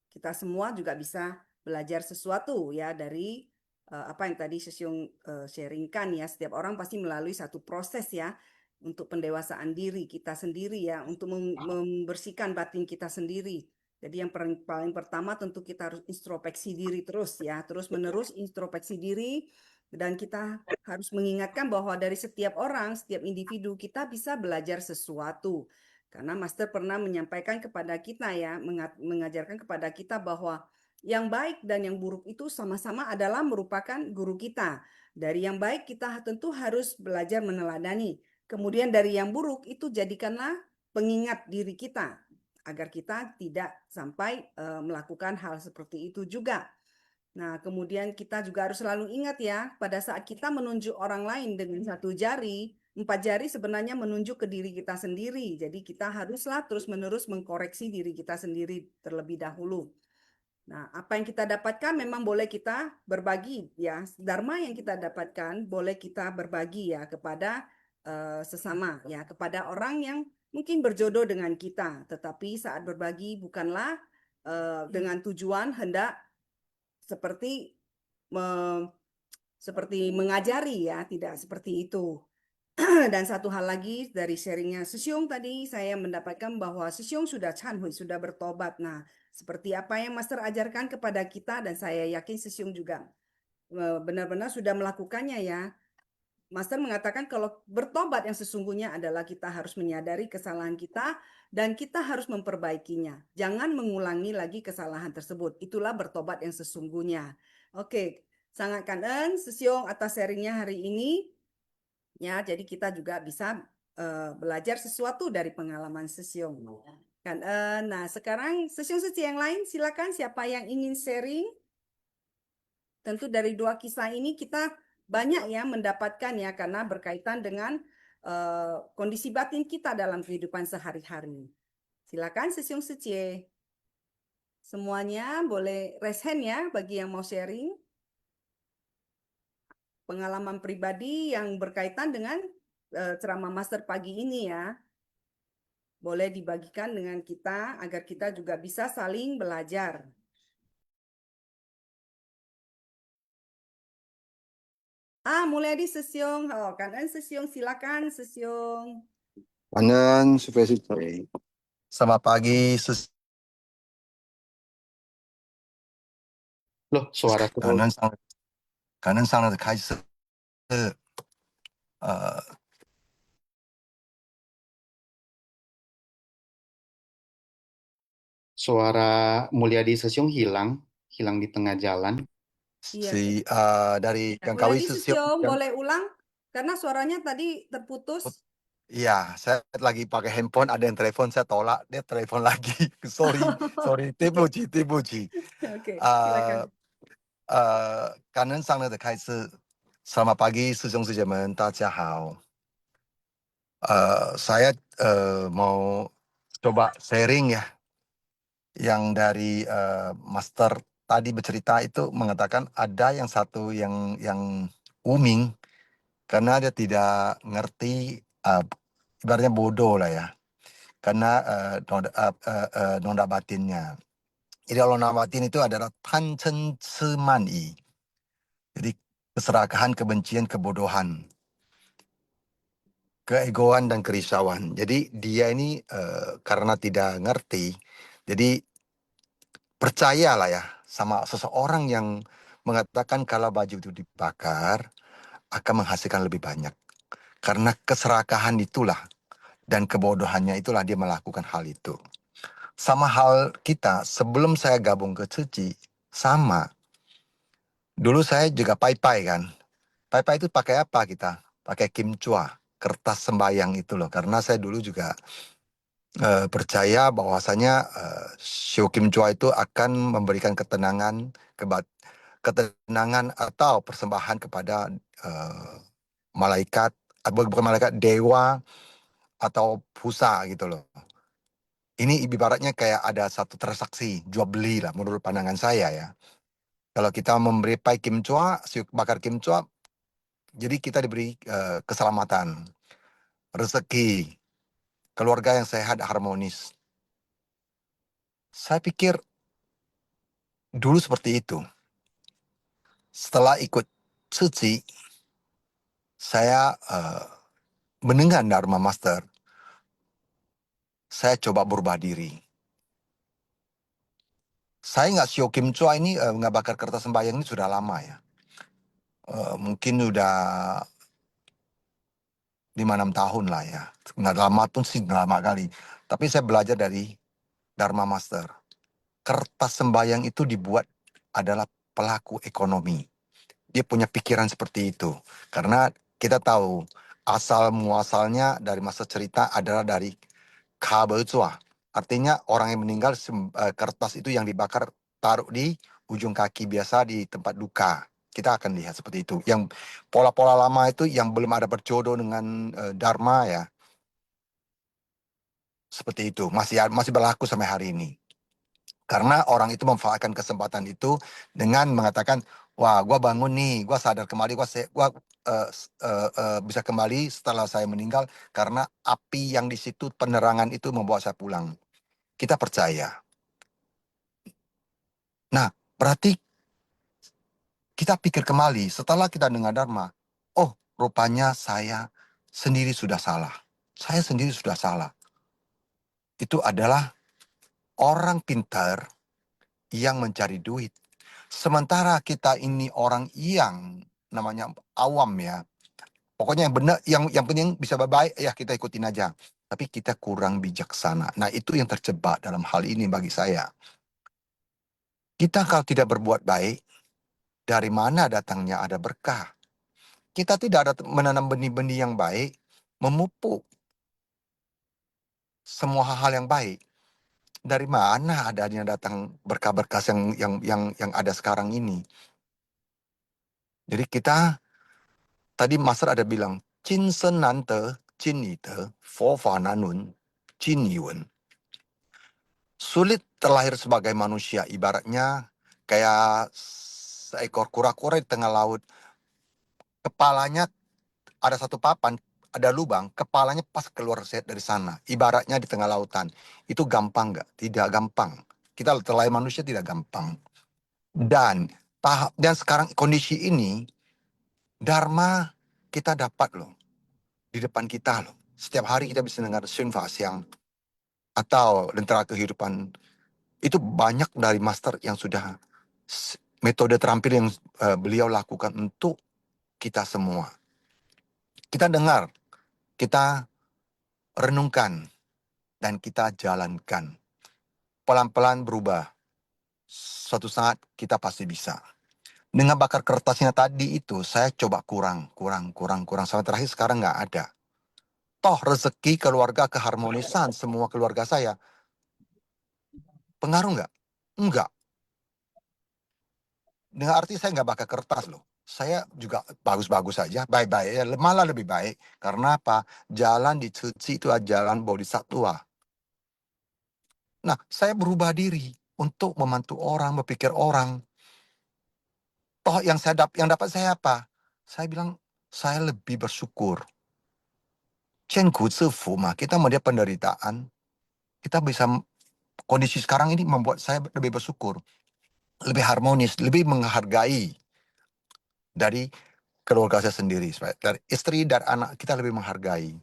kita semua juga bisa belajar sesuatu ya dari apa yang tadi Sesiung sharingkan ya. Setiap orang pasti melalui satu proses ya untuk pendewasaan diri kita sendiri ya, untuk membersihkan batin kita sendiri. Jadi yang paling pertama tentu kita harus introspeksi diri terus ya, terus menerus introspeksi diri, dan kita harus mengingatkan bahwa dari setiap orang, setiap individu kita bisa belajar sesuatu. Karena Master pernah menyampaikan kepada kita ya, mengajarkan kepada kita bahwa yang baik dan yang buruk itu sama-sama adalah merupakan guru kita. Dari yang baik kita tentu harus belajar meneladani. Kemudian dari yang buruk itu jadikanlah pengingat diri kita agar kita tidak sampai melakukan hal seperti itu juga. Nah, kemudian kita juga harus selalu ingat ya, pada saat kita menunjuk orang lain dengan satu jari, 4 jari sebenarnya menunjuk ke diri kita sendiri. Jadi kita haruslah terus-menerus mengkoreksi diri kita sendiri terlebih dahulu. Nah, apa yang kita dapatkan memang boleh kita berbagi ya. Dharma yang kita dapatkan boleh kita berbagi ya kepada sesama ya, kepada orang yang mungkin berjodoh dengan kita. Tetapi saat berbagi bukanlah dengan tujuan hendak seperti seperti mengajari ya, tidak seperti itu. Dan satu hal lagi dari sharingnya Sesiung tadi, saya mendapatkan bahwa Sesiung sudah canhui, sudah bertobat. Nah, seperti apa yang Master ajarkan kepada kita, dan saya yakin Sesiung juga benar-benar sudah melakukannya ya. Master mengatakan kalau bertobat yang sesungguhnya adalah kita harus menyadari kesalahan kita dan kita harus memperbaikinya. Jangan mengulangi lagi kesalahan tersebut. Itulah bertobat yang sesungguhnya. Oke, sangat kangen Sesiung atas sharingnya hari ini. Ya, jadi kita juga bisa belajar sesuatu dari pengalaman Sesiung. Nah, sekarang Sesiung-Sesiung yang lain, silakan siapa yang ingin sharing. Tentu dari 2 kisah ini kita banyak ya mendapatkan ya karena berkaitan dengan kondisi batin kita dalam kehidupan sehari-hari. Silakan Sesyong Secie. Semuanya boleh raise hand ya bagi yang mau sharing pengalaman pribadi yang berkaitan dengan ceramah master pagi ini ya. Boleh dibagikan dengan kita agar kita juga bisa saling belajar. Mulyadi Sesyong. Oh, Kanan Sesyong, silakan Sesyong. Kanan Supaya Selamat pagi, Loh, suara 可能上可能上了开始，呃， suara Mulyadi Sesyong hilang di tengah jalan. Iya. dari yang Mulyadi kawin Sesyong, yang, boleh ulang? Karena suaranya tadi terputus. iya, saya lagi pakai handphone, ada yang telepon, saya tolak, dia telepon lagi. Sorry, sorry, 对不起，对不起。 Oke, 呃 silakan. 感恩上了的开始，Selamat pagi 师兄师姐们，大家好。saya mau coba sharing ya, yang dari Master tadi bercerita itu mengatakan ada yang satu yang booming karena dia tidak ngerti, ibaratnya bodoh lah ya, karena nonda batinnya. Jadi kalau nonda batin itu adalah tan chen ci man yi. Jadi keserakahan, kebencian, kebodohan, keegoan dan kerisauan. Jadi dia ini karena tidak ngerti, jadi percayalah ya sama seseorang yang mengatakan kalau baju itu dibakar akan menghasilkan lebih banyak. Karena keserakahan itulah dan kebodohannya itulah dia melakukan hal itu. Sama hal kita, sebelum saya gabung ke Cuci, sama. Dulu saya juga pai-pai kan. Pai-pai itu pakai apa kita? Pakai kimchua, kertas sembayang itu loh. Karena saya dulu juga percaya bahwasanya Shio Kim Chua itu akan memberikan ketenangan, ketenangan atau persembahan kepada malaikat, bukan malaikat, dewa atau pusa gitu loh. Ini ibaratnya kayak ada satu transaksi jual beli lah menurut pandangan saya ya. Kalau kita memberi pai Kim Chua, bakar Kim Chua, jadi kita diberi keselamatan, rezeki, keluarga yang sehat, harmonis. Saya pikir dulu seperti itu. Setelah ikut Suci, saya mendengar Dharma Master. Saya coba berubah diri. Saya nggak Shio Kim Chua ini, nggak bakar kertas sembahyang ini sudah lama ya. Mungkin udah 5-6 tahun lah ya. Nggak lama pun sih, nggak lama kali. Tapi saya belajar dari Dharma Master. Kertas sembahyang itu dibuat adalah pelaku ekonomi. Dia punya pikiran seperti itu. Karena kita tahu asal muasalnya dari masa cerita adalah dari Kabelzua. Artinya orang yang meninggal, kertas itu yang dibakar taruh di ujung kaki biasa di tempat duka. Kita akan lihat seperti itu. Yang pola-pola lama itu yang belum ada berjodoh dengan Dharma ya. Seperti itu. Masih berlaku sampai hari ini. Karena orang itu memanfaatkan kesempatan itu dengan mengatakan, wah, gua bangun nih, gua sadar kembali, gua bisa kembali setelah saya meninggal karena api yang di situ, penerangan itu membawa saya pulang. Kita percaya. Nah, berarti kita pikir kembali setelah kita dengar Dharma, oh, rupanya saya sendiri sudah salah. Saya sendiri sudah salah. Itu adalah orang pintar yang mencari duit. Sementara kita ini orang yang namanya awam ya. Pokoknya yang benar, yang penting bisa baik ya kita ikutin aja. Tapi kita kurang bijaksana. Nah, itu yang terjebak dalam hal ini bagi saya. Kita kalau tidak berbuat baik, dari mana datangnya ada berkah? Kita tidak ada menanam benih-benih yang baik, memupuk semua hal-hal yang baik. Dari mana adanya datang berkah-berkah yang ada sekarang ini? Jadi kita tadi Master ada bilang, Jin Sen Nan De, Jin Yi De, Fo Fa Nan Nun, Jin Yi Wen. Sulit terlahir sebagai manusia, ibaratnya kayak seekor kura-kura di tengah laut. Kepalanya ada satu papan, ada lubang, kepalanya pas keluar dari sana. Ibaratnya di tengah lautan. Itu gampang nggak? Tidak gampang. Kita terlahir manusia tidak gampang. Dan sekarang kondisi ini, Dharma kita dapat loh. Di depan kita loh. Setiap hari kita bisa dengar Sun Fa Xiang atau Lentera Kehidupan. Itu banyak dari master yang sudah metode terampil yang beliau lakukan untuk kita semua. Kita dengar, kita renungkan, dan kita jalankan. Pelan-pelan berubah. Suatu saat kita pasti bisa. Dengan bakar kertasnya tadi itu, saya coba kurang. Sampai terakhir sekarang nggak ada. Toh rezeki, keluarga, keharmonisan semua keluarga saya. Pengaruh nggak? Enggak. Dengan arti saya nggak bakar kertas loh. Saya juga bagus-bagus saja, baik-baik, malah lebih baik. Karena apa? Jalan di Cici itu adalah jalan bodhisattva. Nah, saya berubah diri untuk membantu orang, berpikir orang. Toh yang dapat saya apa? Saya bilang, saya lebih bersyukur. Cenku Cifu mah, kita melihat penderitaan. Kita bisa, kondisi sekarang ini membuat saya lebih bersyukur. Lebih harmonis, lebih menghargai dari keluarga saya sendiri. Dari istri dan anak kita lebih menghargai.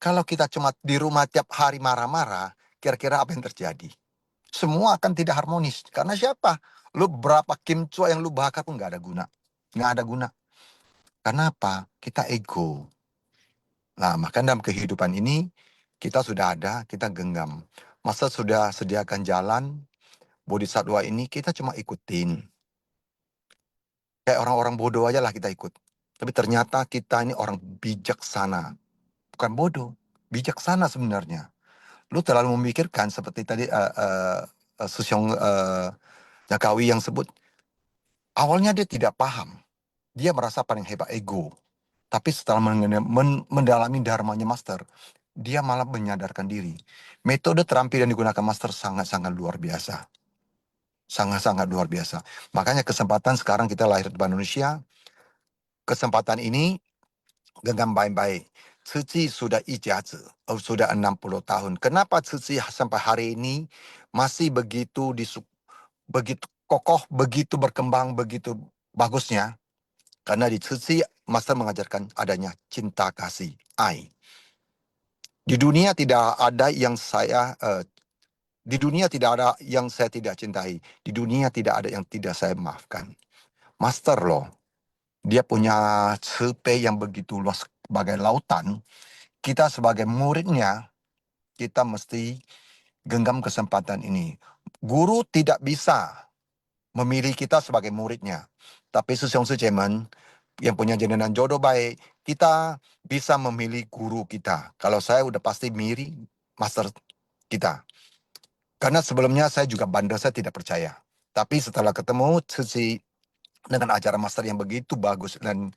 Kalau kita cuma di rumah tiap hari marah-marah, kira-kira apa yang terjadi? Semua akan tidak harmonis. Karena siapa? Lu berapa kimchi yang lu bakar pun nggak ada guna. Nggak ada guna. Karena apa? Kita ego. Nah, maka dalam kehidupan ini, kita sudah ada, kita genggam. Masa sudah sediakan jalan, bodhisattva ini kita cuma ikutin. Kayak orang-orang bodoh aja lah kita ikut. Tapi ternyata kita ini orang bijaksana. Bukan bodoh, bijaksana sebenarnya. Lu terlalu memikirkan seperti tadi Susyong Jakawi yang sebut. Awalnya dia tidak paham. Dia merasa paling hebat, ego. Tapi setelah mendalami dharmanya master, dia malah menyadarkan diri. Metode terampil yang digunakan master sangat-sangat luar biasa. Sangat-sangat luar biasa. Makanya kesempatan sekarang kita lahir di Indonesia, kesempatan ini genggam baik-baik. Cici sudah ijazi, sudah 60 tahun. Kenapa Cici sampai hari ini masih begitu kokoh, begitu berkembang, begitu bagusnya? Karena di Cici, Master mengajarkan adanya cinta kasih, ai. Di dunia tidak ada yang saya tidak cintai. Di dunia tidak ada yang tidak saya maafkan. Master loh, dia punya cepe yang begitu luas sebagai lautan. Kita sebagai muridnya, kita mesti genggam kesempatan ini. Guru tidak bisa memilih kita sebagai muridnya. Tapi Susyong Sujeman yang punya jenengan jodoh baik, kita bisa memilih guru kita. Kalau saya udah pasti milih master kita. Karena sebelumnya saya juga bandel, saya tidak percaya. Tapi setelah ketemu Susi dengan ajaran master yang begitu bagus dan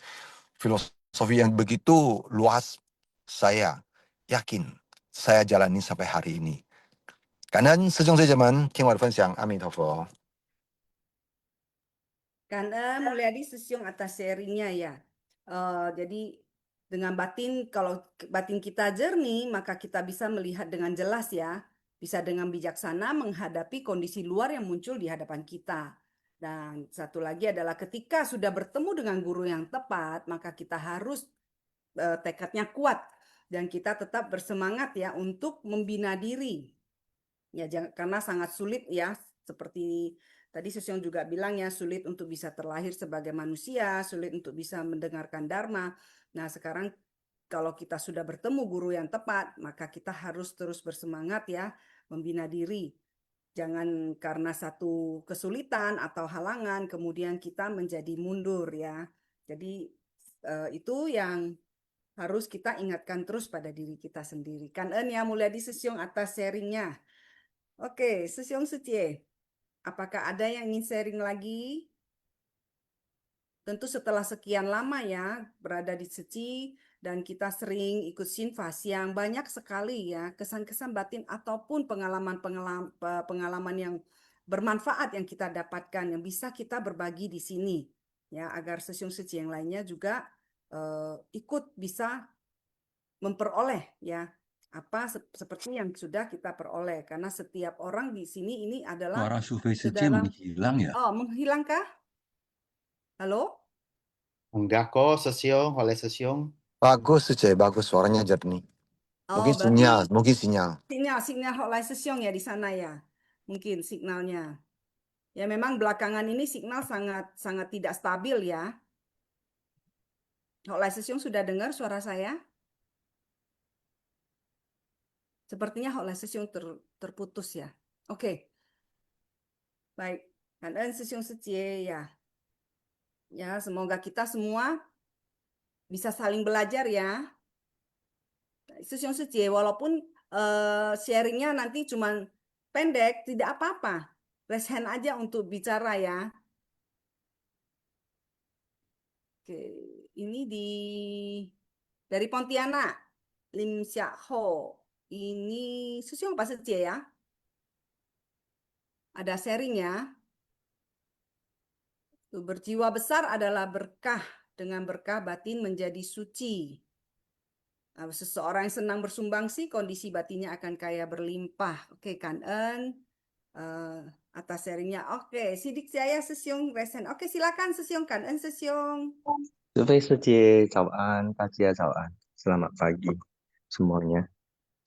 filosofi yang begitu luas, saya yakin saya jalani sampai hari ini. 感恩师兄师姐们听我的分享，阿弥陀佛。 Karena Mulyadi Susyong atas sharingnya ya. Jadi dengan batin, kalau batin kita jernih, maka kita bisa melihat dengan jelas ya. Bisa dengan bijaksana menghadapi kondisi luar yang muncul di hadapan kita. Dan satu lagi adalah ketika sudah bertemu dengan guru yang tepat, maka kita harus tekadnya kuat. Dan kita tetap bersemangat ya untuk membina diri. Ya, karena sangat sulit ya, seperti tadi Susyong juga bilang ya, sulit untuk bisa terlahir sebagai manusia, sulit untuk bisa mendengarkan dharma. Nah, sekarang kalau kita sudah bertemu guru yang tepat, maka kita harus terus bersemangat ya, membina diri. Jangan karena satu kesulitan atau halangan, kemudian kita menjadi mundur ya. Jadi itu yang harus kita ingatkan terus pada diri kita sendiri. Kan ya Mulyadi Susyong atas sharingnya. Oke, Susyong Sucie, apakah ada yang ingin sharing lagi? tentu setelah sekian lama ya berada di Seci dan kita sering ikut sinfas yang banyak sekali ya kesan-kesan batin ataupun pengalaman yang bermanfaat yang kita dapatkan yang bisa kita berbagi di sini ya agar sesiung Seci yang lainnya juga ikut bisa memperoleh ya apa seperti yang sudah kita peroleh karena setiap orang di sini ini adalah Suara survei Sece saudara. menghilang ya? Oh, menghilangkah? Halo? Enggak kok, Sesiong, oleh Sesiong. Bagus tuh, bagus suaranya jernih. Oh, Mungkin berarti sinyal. sinyal Hotline Sesiong ya di sana ya. Mungkin signalnya. Ya memang belakangan ini signal sangat tidak stabil ya. Hotline Sesiong sudah dengar suara saya? Sepertinya Hotline Sesiong terputus ya. Oke. Baik. Kan Sesiong Setie ya. Ya, semoga kita semua bisa saling belajar ya. Sesiong Setie walaupun sharingnya nanti cuman pendek, tidak apa-apa. Raise hand aja untuk bicara ya. Oke, ini dari Pontianak, Lim Siak Ho. Ini Sesiong apa saja ya? Ada sharing ya. Berjiwa besar adalah berkah. Dengan berkah batin menjadi suci. Seseorang yang senang bersumbangsi, kondisi batinnya akan kaya berlimpah. Oke, Kan En. Atas sharingnya. Oke, Sidik Jaya Sesiong Resen. Oke, silakan Sesiong Kan En Sesiong. Survei Suci, Cawan, Kacia, Cawan. Selamat pagi semuanya.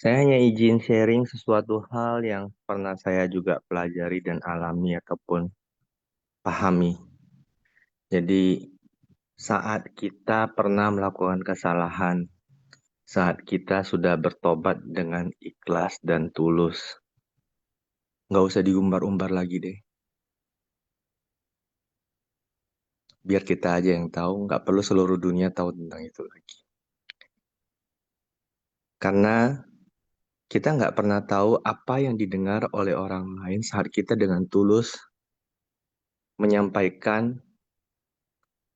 Saya hanya izin sharing sesuatu hal yang pernah saya juga pelajari dan alami ataupun pahami. Jadi saat kita pernah melakukan kesalahan, saat kita sudah bertobat dengan ikhlas dan tulus, nggak usah diumbar-umbar lagi deh. Biar kita aja yang tahu, nggak perlu seluruh dunia tahu tentang itu lagi. Karena kita nggak pernah tahu apa yang didengar oleh orang lain saat kita dengan tulus menyampaikan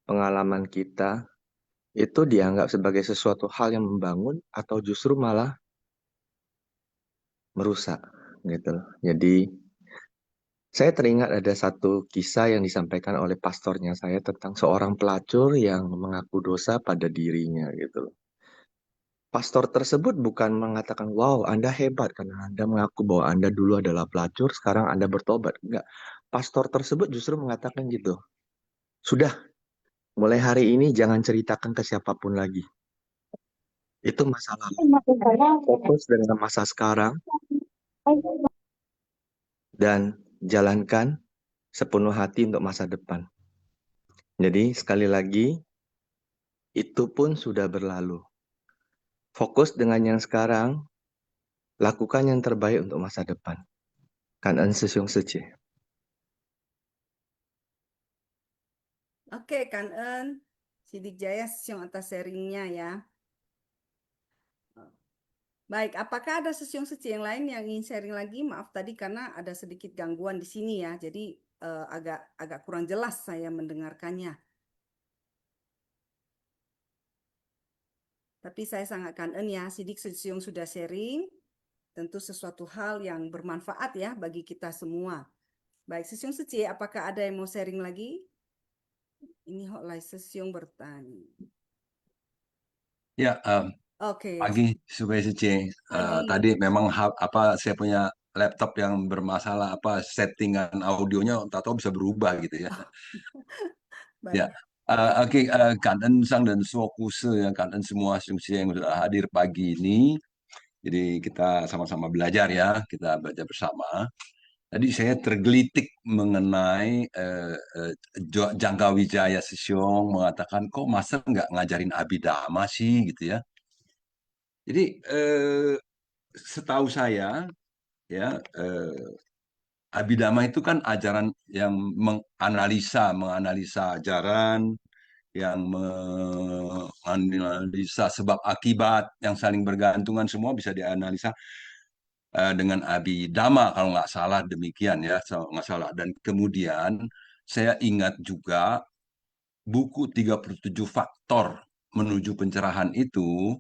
pengalaman kita, itu dianggap sebagai sesuatu hal yang membangun atau justru malah merusak gitu loh. Jadi saya teringat ada satu kisah yang disampaikan oleh pastornya saya tentang seorang pelacur yang mengaku dosa pada dirinya gitu loh. Pastor tersebut bukan mengatakan, wow, Anda hebat karena Anda mengaku bahwa Anda dulu adalah pelacur, sekarang Anda bertobat. Enggak. Pastor tersebut justru mengatakan gitu. Sudah, mulai hari ini jangan ceritakan ke siapapun lagi. Itu masa lalu. Fokus dengan masa sekarang dan jalankan sepenuh hati untuk masa depan. Jadi sekali lagi, itu pun sudah berlalu. Fokus dengan yang sekarang, lakukan yang terbaik untuk masa depan. Kan En Sesyong Sece. Oke, Kan En. Sidik Jaya Sesiong atas sharingnya ya. Baik, apakah ada Sesiong Seci yang lain yang ingin sharing lagi? Maaf tadi karena ada sedikit gangguan di sini ya. Jadi agak kurang jelas saya mendengarkannya. Tapi saya sangat kangen ya, Sidik Sesiong sudah sharing. Tentu sesuatu hal yang bermanfaat ya bagi kita semua. Baik, Sesiong Seci, apakah ada yang mau sharing lagi? Ini Hotline Sesiong bertanya. Ya, Oke, pagi survei Sece. pagi. Tadi memang saya punya laptop yang bermasalah, settingan audionya tak tahu bisa berubah gitu ya. Ya, Baik. oke, Kangen Sang dan Swokuse ya, Kangen semua asumsi yang sudah hadir pagi ini. Jadi kita sama-sama belajar ya, kita belajar bersama. Tadi saya tergelitik mengenai Jangka Wijaya Sesyong mengatakan kok Master nggak ngajarin Abhidhamma sih gitu ya. Jadi setahu saya ya Abhidhamma itu kan ajaran yang menganalisa ajaran, yang menganalisa sebab akibat yang saling bergantungan semua bisa dianalisa dengan Abhidhamma kalau nggak salah demikian ya, nggak salah. Dan kemudian saya ingat juga buku 37 faktor menuju pencerahan itu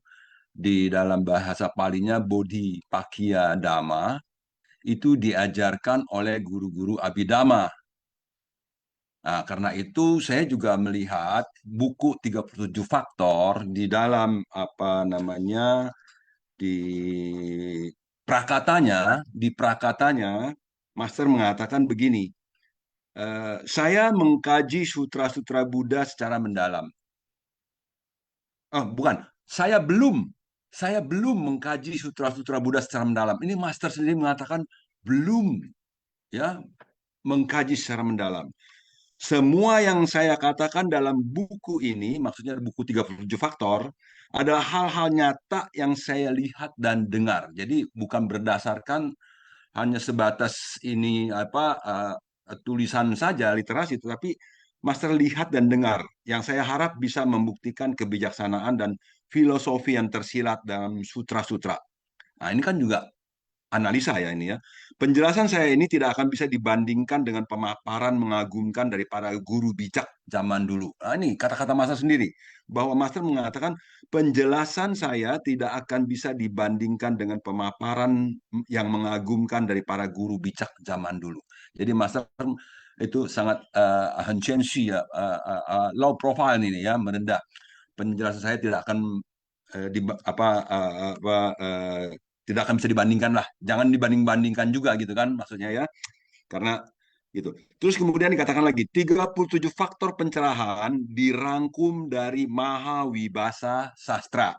di dalam bahasa Palinya Bodhipakkhya Dhamma itu diajarkan oleh guru-guru Abhidhamma. Nah, karena itu saya juga melihat buku 37 faktor di dalam apa namanya di prakatanya Master mengatakan begini, saya mengkaji sutra-sutra Buddha secara mendalam. Oh, bukan, saya belum mengkaji sutra-sutra Buddha secara mendalam. Ini Master sendiri mengatakan belum, ya, mengkaji secara mendalam. Semua yang saya katakan dalam buku ini, maksudnya buku 37 faktor, adalah hal-hal nyata yang saya lihat dan dengar. Jadi bukan berdasarkan hanya sebatas ini tulisan saja, literasi, tetapi Master lihat dan dengar. Yang saya harap bisa membuktikan kebijaksanaan dan filosofi yang tersirat dalam sutra-sutra. Nah, ini kan juga analisa ya ini ya. Penjelasan saya ini tidak akan bisa dibandingkan dengan pemaparan mengagumkan dari para guru bijak zaman dulu. Nah, ini kata-kata Master sendiri bahwa Master mengatakan penjelasan saya tidak akan bisa dibandingkan dengan pemaparan yang mengagumkan dari para guru bijak zaman dulu. Jadi Master itu sangat hansensi ya, low profile ini ya, merendah. Penjelasan saya tidak akan di tidak akan bisa dibandingkan lah. Jangan dibanding-bandingkan juga gitu kan maksudnya ya. Karena gitu. Terus kemudian dikatakan lagi 37 faktor pencerahan dirangkum dari Mahavibhasa Sastra.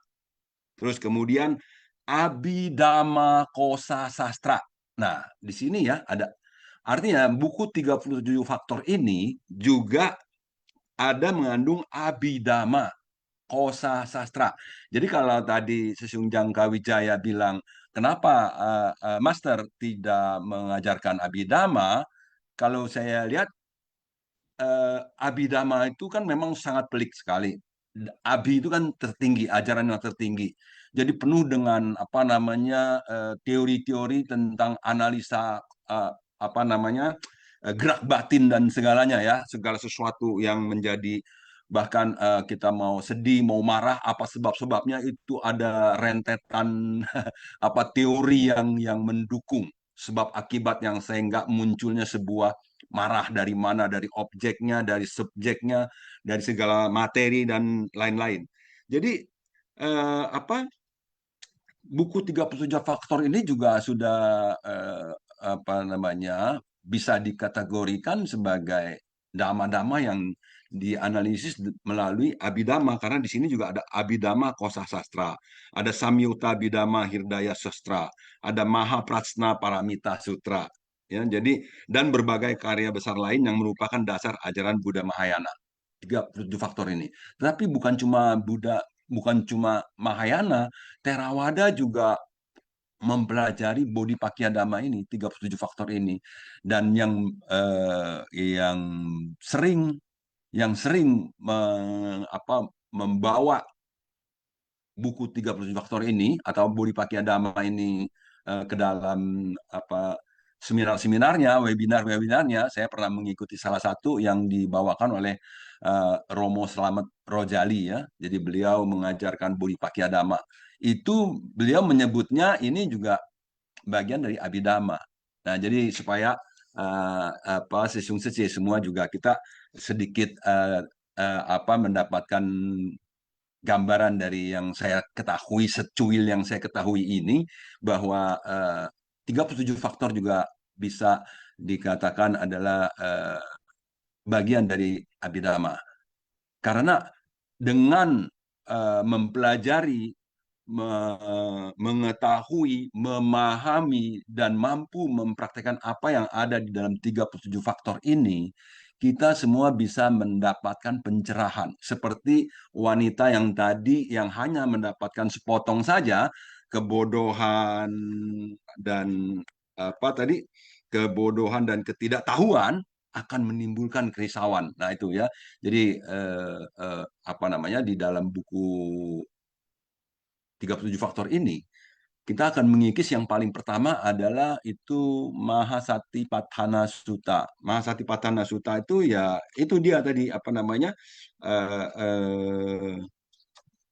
Terus kemudian Abhidhamma Kosa Sastra. Nah, di sini ya ada artinya buku 37 faktor ini juga ada mengandung Abhidhamma Kosa Sastra. Jadi kalau tadi Sesung Jangka Wijaya bilang, kenapa Master tidak mengajarkan Abhidhamma? Kalau saya lihat Abhidhamma itu kan memang sangat pelik sekali. Abhi itu kan tertinggi, ajaran yang tertinggi. Jadi penuh dengan apa namanya teori-teori tentang analisa apa namanya gerak batin dan segalanya ya, segala sesuatu yang menjadi bahkan kita mau sedih, mau marah, apa sebab-sebabnya itu ada rentetan apa teori yang mendukung sebab akibat yang sehingga munculnya sebuah marah dari mana, dari objeknya, dari subjeknya, dari segala materi dan lain-lain. Jadi apa buku 37 faktor ini juga sudah apa namanya bisa dikategorikan sebagai dhamma-dhamma yang dianalisis melalui Abhidhamma karena di sini juga ada Abhidhamma Kosa Sastra, ada Samyutta Abhidhamma Hirdaya Sastra, ada Mahaprajna Paramita Sutra. Ya, jadi dan berbagai karya besar lain yang merupakan dasar ajaran Buddha Mahayana. 37 faktor ini. Tetapi bukan cuma Mahayana, Theravada juga mempelajari Bodhipakkhya Dhamma ini, 37 faktor ini. Dan yang sering membawa buku 37 faktor ini atau Bodhipakkhya Dhamma ini ke dalam apa seminar-seminarnya, webinar-webinarnya, saya pernah mengikuti salah satu yang dibawakan oleh Romo Slamet Rojali ya. Jadi beliau mengajarkan Bodhipakkhya Dhamma. Itu beliau menyebutnya ini juga bagian dari Abhidhamma. Nah, jadi supaya Sesung Sece semua juga kita sedikit mendapatkan gambaran dari yang saya ketahui, secuil yang saya ketahui ini, bahwa 37 faktor juga bisa dikatakan adalah bagian dari Abhidhamma. Karena dengan mempelajari, mengetahui, memahami, dan mampu mempraktekkan apa yang ada di dalam 37 faktor ini, kita semua bisa mendapatkan pencerahan. Seperti wanita yang tadi yang hanya mendapatkan sepotong saja kebodohan dan kebodohan dan ketidaktahuan akan menimbulkan kerisauan. Nah itu ya. Jadi di dalam buku 37 faktor ini kita akan mengikis yang paling pertama adalah itu Mahasatipatthana Sutta. Mahasatipatthana Sutta itu ya itu dia tadi apa namanya eh, eh,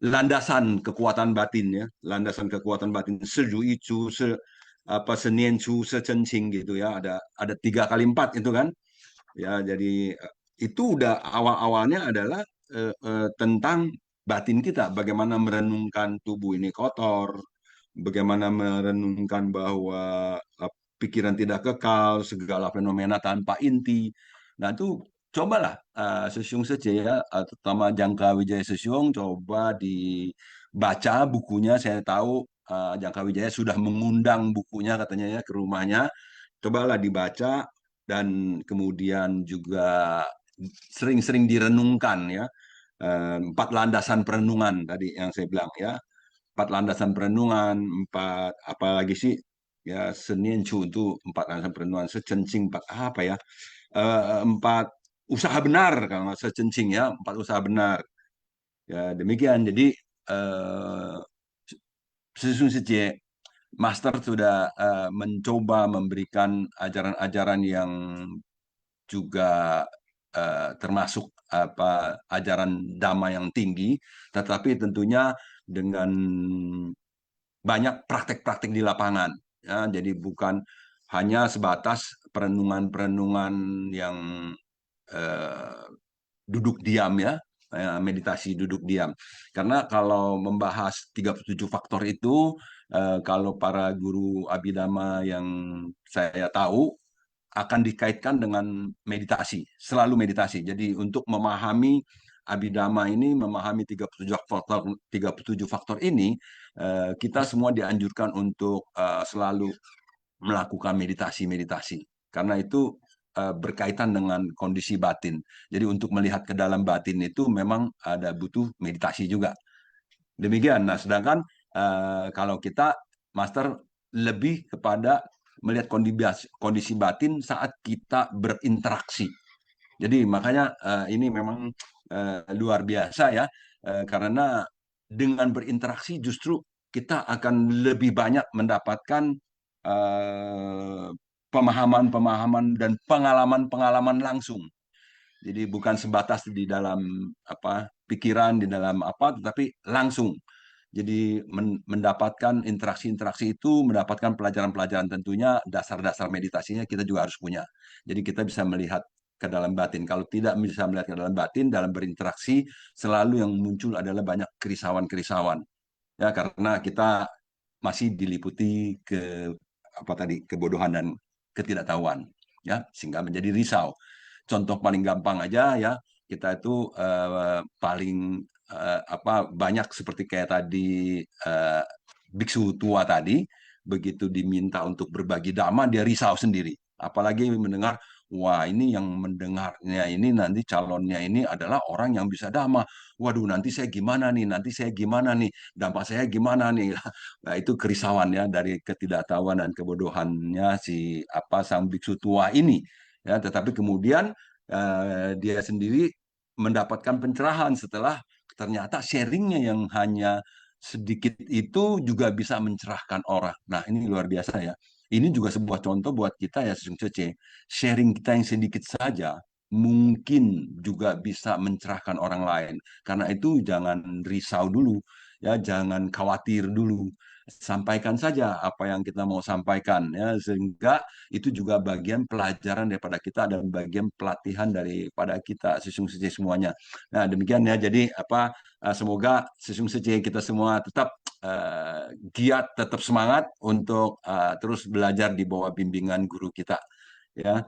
landasan kekuatan batin ya, landasan kekuatan batin seju itu apa seniencu sekencing gitu ya, ada 3 kali 4 itu kan ya, jadi itu udah awal-awalnya adalah tentang batin kita, bagaimana merenungkan tubuh ini kotor, bagaimana merenungkan bahwa pikiran tidak kekal, segala fenomena tanpa inti. Nah itu cobalah Sesiung Sece ya, terutama Jangka Wijaya Sesiung, coba dibaca bukunya. Saya tahu Jangka Wijaya sudah mengundang bukunya katanya ya ke rumahnya. Cobalah dibaca dan kemudian juga sering-sering direnungkan ya. 4 landasan perenungan tadi yang saya bilang ya, 4 landasan perenungan, 4 apalagi sih ya Senin Cu itu 4 landasan perenungan, sekencing 4 apa ya, 4 usaha benar kalau nggak sekencing ya, 4 usaha benar ya, demikian. Jadi eh, Susun Sejie Master sudah mencoba memberikan ajaran-ajaran yang juga termasuk apa ajaran Dhamma yang tinggi, tetapi tentunya dengan banyak praktek-praktek di lapangan. Ya, jadi bukan hanya sebatas perenungan-perenungan yang eh, duduk diam ya, meditasi duduk diam. Karena kalau membahas 37 faktor itu, kalau para guru Abhidhamma yang saya tahu akan dikaitkan dengan meditasi, selalu meditasi. Jadi untuk memahami Abhidhamma ini, memahami 37 faktor ini, kita semua dianjurkan untuk selalu melakukan meditasi-meditasi. Karena itu berkaitan dengan kondisi batin. Jadi untuk melihat ke dalam batin itu memang ada butuh meditasi juga. Demikian. Nah, sedangkan kalau kita master lebih kepada melihat kondisi batin saat kita berinteraksi. Jadi makanya ini memang luar biasa ya, karena dengan berinteraksi justru kita akan lebih banyak mendapatkan pemahaman-pemahaman dan pengalaman-pengalaman langsung. Jadi bukan sebatas di dalam apa pikiran, di dalam apa, tetapi langsung. Jadi mendapatkan interaksi-interaksi itu, mendapatkan pelajaran-pelajaran, tentunya dasar-dasar meditasinya kita juga harus punya. Jadi kita bisa melihat ke dalam batin. Kalau tidak bisa melihat ke dalam batin, dalam berinteraksi, selalu yang muncul adalah banyak kerisauan-kerisauan. Ya, karena kita masih diliputi apa tadi, kebodohan dan ketidaktahuan. Ya, sehingga menjadi risau. Contoh paling gampang aja ya, kita itu paling apa banyak seperti kayak tadi biksu tua tadi, begitu diminta untuk berbagi dhamma dia risau sendiri, apalagi mendengar wah ini yang mendengarnya ini nanti calonnya ini adalah orang yang bisa dhamma, waduh nanti saya gimana nih, nanti saya gimana nih, dhamma saya gimana nih. Nah itu kerisauan ya dari ketidaktahuan dan kebodohannya si apa sang biksu tua ini ya, tetapi kemudian dia sendiri mendapatkan pencerahan setelah ternyata sharingnya yang hanya sedikit itu juga bisa mencerahkan orang. Nah, ini luar biasa ya. Ini juga sebuah contoh buat kita ya, Sung Cece. Sharing kita yang sedikit saja mungkin juga bisa mencerahkan orang lain. Karena itu jangan risau dulu, ya, jangan khawatir dulu. Sampaikan saja apa yang kita mau sampaikan ya, sehingga itu juga bagian pelajaran daripada kita dan bagian pelatihan daripada kita Sung Cece semuanya. Nah, demikian ya. Jadi apa semoga Sesung Sece kita semua tetap giat, tetap semangat untuk terus belajar di bawah bimbingan guru kita, ya,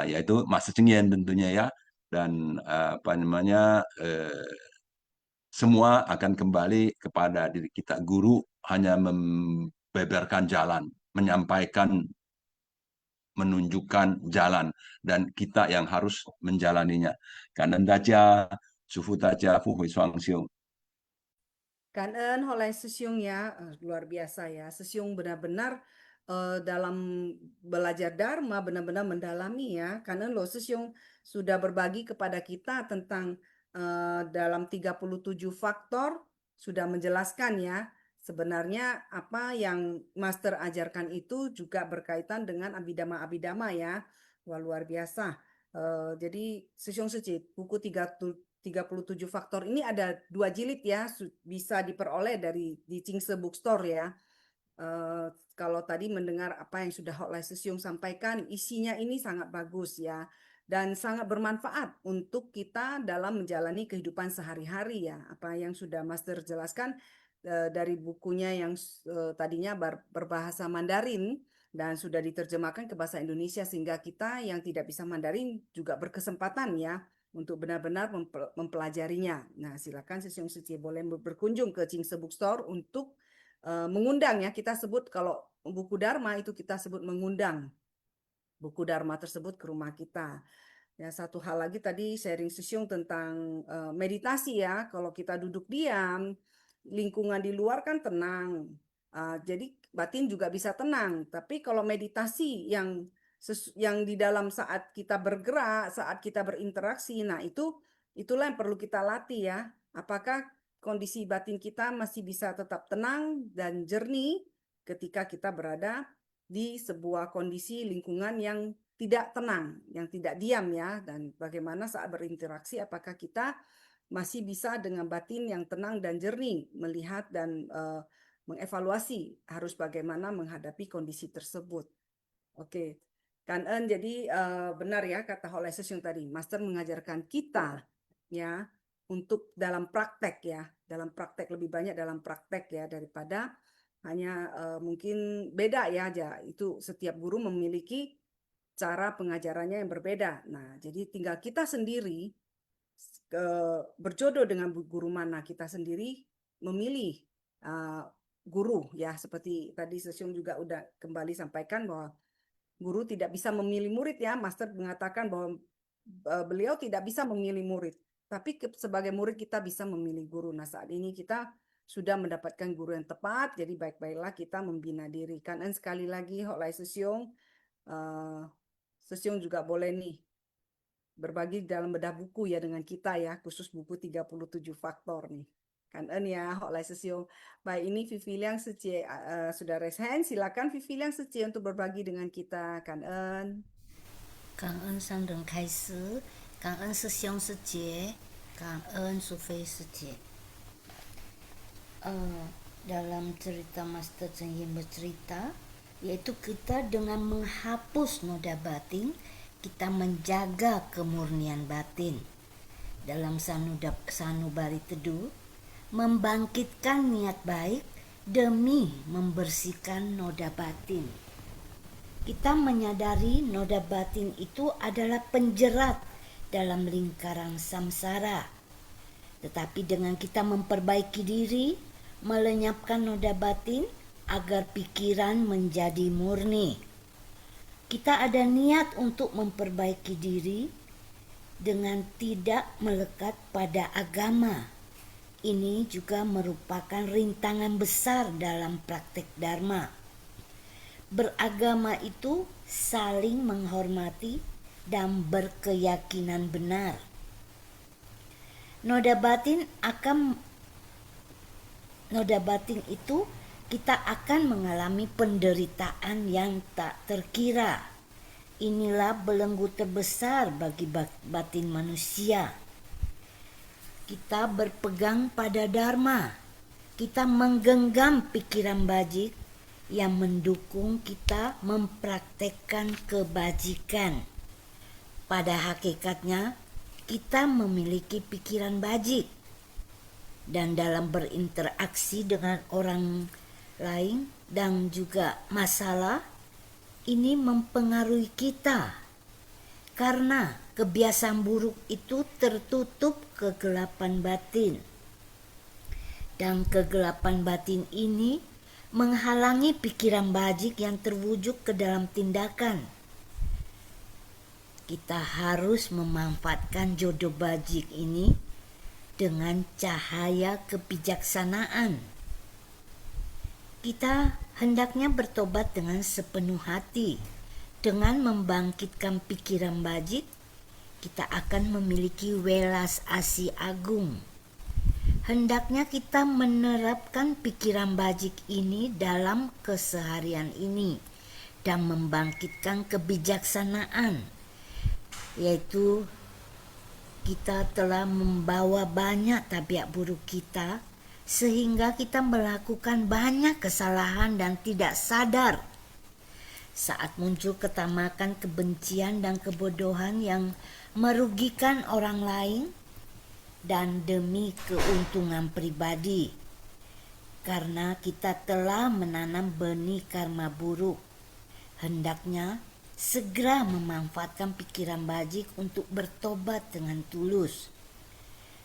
yaitu Mas Cengyen tentunya ya, dan apa namanya semua akan kembali kepada diri kita. Guru hanya membeberkan jalan, menyampaikan, menunjukkan jalan, dan kita yang harus menjalaninya. Kanan daja, sufu daja, fuhui suang siung. Cảm ơn Holai Sesiung ya, luar biasa ya. Sesiung benar-benar dalam belajar Dharma benar-benar mendalami ya. Karena loh Sesiung sudah berbagi kepada kita tentang dalam 37 faktor, sudah menjelaskan ya sebenarnya apa yang Master ajarkan itu juga berkaitan dengan abidama-abidama ya. Wah, luar biasa. Jadi Sisyong Suci, buku 37 faktor ini ada 2 jilid ya, bisa diperoleh di Chingse Bookstore ya. Kalau tadi mendengar apa yang sudah Hok Lai Sisyong sampaikan, isinya ini sangat bagus ya, dan sangat bermanfaat untuk kita dalam menjalani kehidupan sehari-hari ya. Apa yang sudah Master jelaskan dari bukunya yang tadinya berbahasa Mandarin dan sudah diterjemahkan ke bahasa Indonesia, sehingga kita yang tidak bisa Mandarin juga berkesempatan ya untuk benar-benar mempelajarinya. Nah, silakan Sisyong Suci boleh berkunjung ke Chingse Bookstore untuk mengundang ya, kita sebut kalau buku Dharma itu kita sebut mengundang buku Dharma tersebut ke rumah kita. Ya, satu hal lagi tadi sharing Sisyong tentang meditasi ya. Kalau kita duduk diam, lingkungan di luar kan tenang. Jadi batin juga bisa tenang. Tapi kalau meditasi yang di dalam saat kita bergerak, saat kita berinteraksi, nah itulah yang perlu kita latih ya. Apakah kondisi batin kita masih bisa tetap tenang dan jernih ketika kita berada di sebuah kondisi lingkungan yang tidak tenang, yang tidak diam ya, dan bagaimana saat berinteraksi apakah kita masih bisa dengan batin yang tenang dan jernih melihat dan mengevaluasi harus bagaimana menghadapi kondisi tersebut. Oke, Kan-en, jadi benar ya kata Hok Lai Sisyong tadi, Master mengajarkan kita ya untuk dalam praktek ya, dalam praktek lebih banyak dalam praktek ya daripada hanya mungkin beda ya aja. Itu setiap guru memiliki cara pengajarannya yang berbeda. Nah, jadi tinggal kita sendiri berjodoh dengan guru mana, kita sendiri memilih guru ya, seperti tadi Sisyong juga udah kembali sampaikan bahwa guru tidak bisa memilih murid ya. Master mengatakan bahwa beliau tidak bisa memilih murid, tapi sebagai murid kita bisa memilih guru. Nah, saat ini kita sudah mendapatkan guru yang tepat, jadi baik-baiklah kita membina diri. Kan-en sekali lagi Hok Lai Sisyong, Sisyong juga boleh nih berbagi dalam bedah buku ya dengan kita ya, khusus buku 37 faktor nih. Kan-en ya Hok Lai Sisyong. Baik, ini Vivi Liang Sicie sudah raise hand. Silakan Vivi Liang Sicie untuk berbagi dengan kita. Kan-en. 感恩上人开始，感恩师兄师姐，感恩苏菲师姐。Dalam cerita Master Cheng Yin bercerita, yaitu kita dengan menghapus noda batin, kita menjaga kemurnian batin. Dalam sanubari teduh, membangkitkan niat baik demi membersihkan noda batin. Kita menyadari noda batin itu adalah penjerat dalam lingkaran samsara. Tetapi dengan kita memperbaiki diri, melenyapkan noda batin agar pikiran menjadi murni. Kita ada niat untuk memperbaiki diri dengan tidak melekat pada agama. Ini juga merupakan rintangan besar dalam praktek Dharma. Beragama itu saling menghormati dan berkeyakinan benar. Noda batin itu kita akan mengalami penderitaan yang tak terkira. Inilah belenggu terbesar bagi batin manusia. Kita berpegang pada Dharma. Kita menggenggam pikiran bajik yang mendukung kita mempraktekkan kebajikan. Pada hakikatnya, kita memiliki pikiran bajik. Dan dalam berinteraksi dengan orang lain dan juga masalah, ini mempengaruhi kita. Karena kebiasaan buruk itu tertutup kegelapan batin. Dan kegelapan batin ini menghalangi pikiran bajik yang terwujud ke dalam tindakan. Kita harus memanfaatkan jodoh bajik ini dengan cahaya kebijaksanaan. Kita hendaknya bertobat dengan sepenuh hati. Dengan membangkitkan pikiran bajik, kita akan memiliki welas asih agung. Hendaknya kita menerapkan pikiran bajik ini dalam keseharian ini dan membangkitkan kebijaksanaan, yaitu kita telah membawa banyak tabiat buruk kita sehingga kita melakukan banyak kesalahan dan tidak sadar. Saat muncul ketamakan, kebencian dan kebodohan yang merugikan orang lain dan demi keuntungan pribadi, karena kita telah menanam benih karma buruk, hendaknya segera memanfaatkan pikiran bajik untuk bertobat dengan tulus.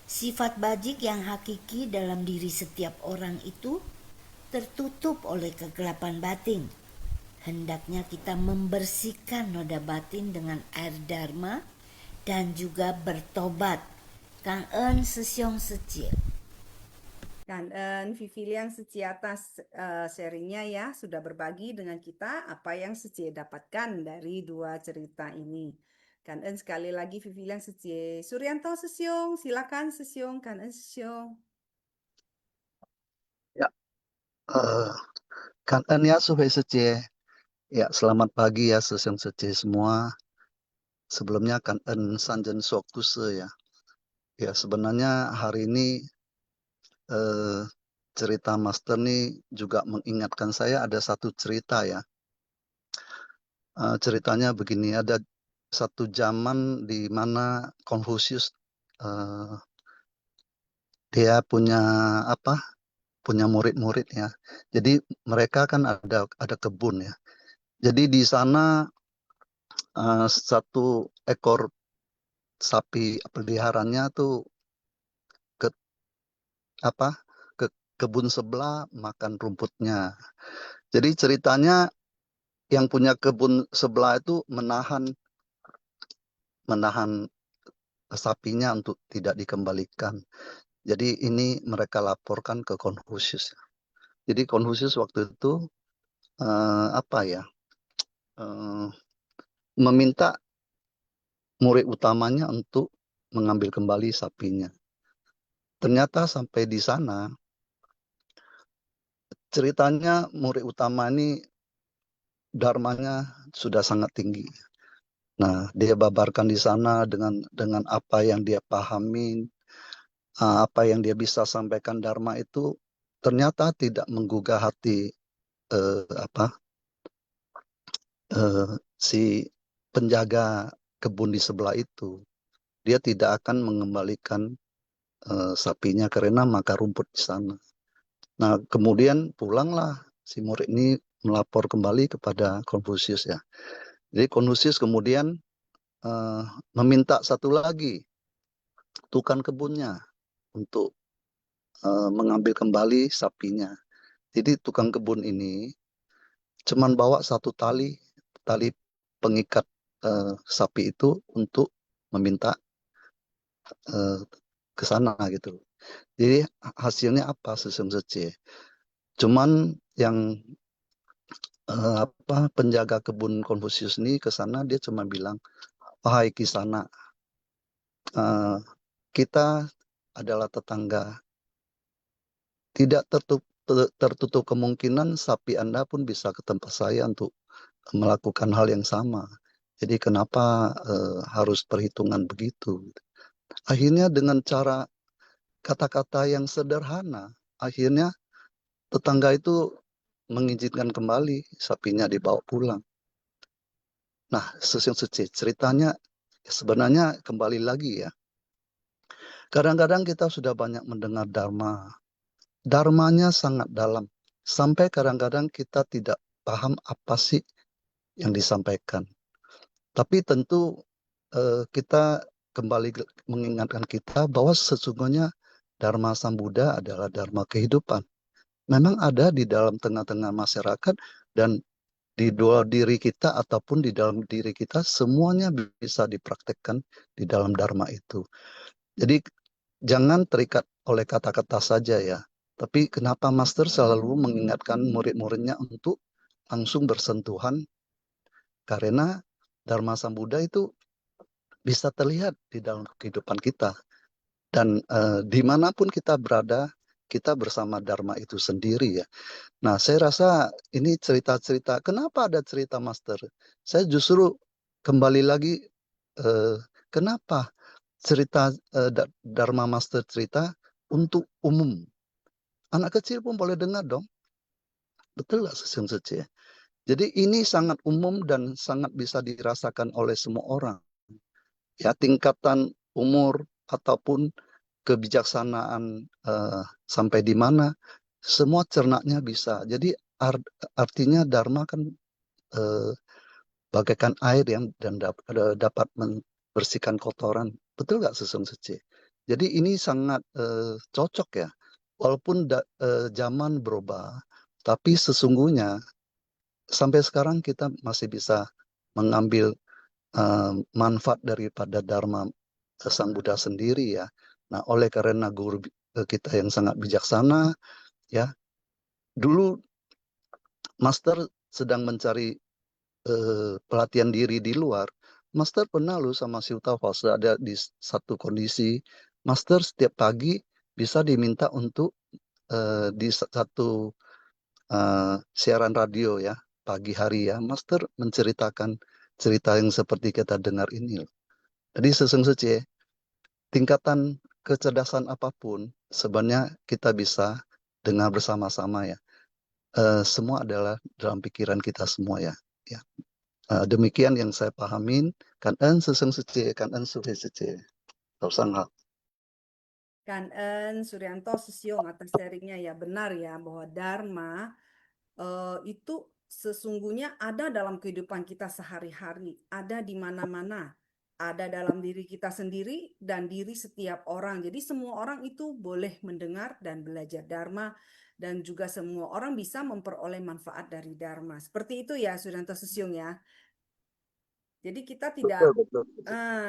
Sifat bajik yang hakiki dalam diri setiap orang itu tertutup oleh kegelapan batin. Hendaknya kita membersihkan noda batin dengan air dharma dan juga bertobat. Cảm ơn sư兄sư姐. Kangen Vivi Liang Seci atas sharingnya ya, sudah berbagi dengan kita apa yang Seci dapatkan dari dua cerita ini. Kangen sekali lagi Vivi Liang Seci. Suryanto Sesiong, silakan Sesiong, Kangen Sesiong. Ya, kangen ya Sobat Sece. Ya, selamat pagi ya Sesiong Sece semua. Sebelumnya kangen Sanjen Sokuse ya. Ya, sebenarnya hari ini cerita Master nih juga mengingatkan saya ada satu cerita ya. Ceritanya begini, ada satu zaman di mana Konfusius dia punya punya murid-murid ya. Jadi mereka kan ada kebun ya. Jadi di sana satu ekor sapi peliharaannya tuh ke kebun sebelah makan rumputnya. Jadi ceritanya yang punya kebun sebelah itu menahan sapinya untuk tidak dikembalikan. Jadi ini mereka laporkan ke Konfusius. Jadi Konfusius waktu itu meminta murid utamanya untuk mengambil kembali sapinya. Ternyata sampai di sana ceritanya murid utama ini dharmanya sudah sangat tinggi. Nah, dia babarkan di sana dengan apa yang dia pahami, apa yang dia bisa sampaikan dharma itu ternyata tidak menggugah hati si penjaga kebun di sebelah itu. Dia tidak akan mengembalikan sapinya karena makan rumput di sana. Nah, kemudian pulanglah si murid ini melapor kembali kepada Konfusius ya. Jadi Konfusius kemudian meminta satu lagi tukang kebunnya untuk mengambil kembali sapinya. Jadi tukang kebun ini cuman bawa satu tali pengikat sapi itu untuk meminta ke sana gitu. Jadi hasilnya apa Sesungguhnya? Cuman yang penjaga kebun Konfusius ini ke sana dia cuma bilang, "Wahai Kisana, kita adalah tetangga. Tidak tertutup kemungkinan sapi Anda pun bisa ke tempat saya untuk melakukan hal yang sama. Jadi kenapa harus perhitungan begitu?" Akhirnya dengan cara kata-kata yang sederhana, akhirnya tetangga itu mengizinkan kembali sapinya dibawa pulang. Nah, sesungguhnya ceritanya sebenarnya kembali lagi ya. Kadang-kadang kita sudah banyak mendengar dharma. Dharmanya sangat dalam. Sampai kadang-kadang kita tidak paham apa sih yang disampaikan. Tapi tentu kita kembali mengingatkan kita bahwa sesungguhnya Dharma Sang Buddha adalah Dharma kehidupan. Memang ada di dalam tengah-tengah masyarakat dan di dua diri kita ataupun di dalam diri kita semuanya bisa dipraktekkan di dalam Dharma itu. Jadi jangan terikat oleh kata-kata saja ya. Tapi kenapa Master selalu mengingatkan murid-muridnya untuk langsung bersentuhan? Karena Dharma Sang Buddha itu bisa terlihat di dalam kehidupan kita. Dan dimanapun kita berada, kita bersama Dharma itu sendiri ya. Nah, saya rasa ini cerita-cerita, kenapa ada cerita Master? Saya justru kembali lagi, kenapa cerita Dharma Master cerita untuk umum. Anak kecil pun boleh dengar dong. Betul nggak Sesung Sece? Jadi ini sangat umum dan sangat bisa dirasakan oleh semua orang. Ya, tingkatan umur ataupun kebijaksanaan sampai di mana, semua cernanya bisa. Jadi artinya Dharma kan bagaikan air yang dan dapat membersihkan kotoran. Betul nggak Sesung Sece? Jadi ini sangat cocok ya. Walaupun zaman berubah, tapi sesungguhnya sampai sekarang kita masih bisa mengambil manfaat daripada Dharma Sang Buddha sendiri ya. Nah, oleh karena guru kita yang sangat bijaksana, ya, dulu Master sedang mencari pelatihan diri di luar. Master pernah lu sama Siuta Fase ada di satu kondisi, Master setiap pagi bisa diminta untuk di satu siaran radio ya, pagi hari ya, Master menceritakan cerita yang seperti kita dengar ini loh. Jadi Sesung Sece, tingkatan kecerdasan apapun sebenarnya kita bisa dengar bersama-sama ya. Semua adalah dalam pikiran kita semua ya. Ya. Demikian yang saya pahamin. Kan en Sesung Sece, kan en Suhe Sece. Sangat. Kan En Suryanto Susiung atas sharingnya ya, benar ya bahwa Dharma itu sesungguhnya ada dalam kehidupan kita sehari-hari, ada di mana-mana, ada dalam diri kita sendiri dan diri setiap orang. Jadi semua orang itu boleh mendengar dan belajar Dharma, dan juga semua orang bisa memperoleh manfaat dari Dharma. Seperti itu ya Suryanto Susiung ya. Jadi kita tidak Betul.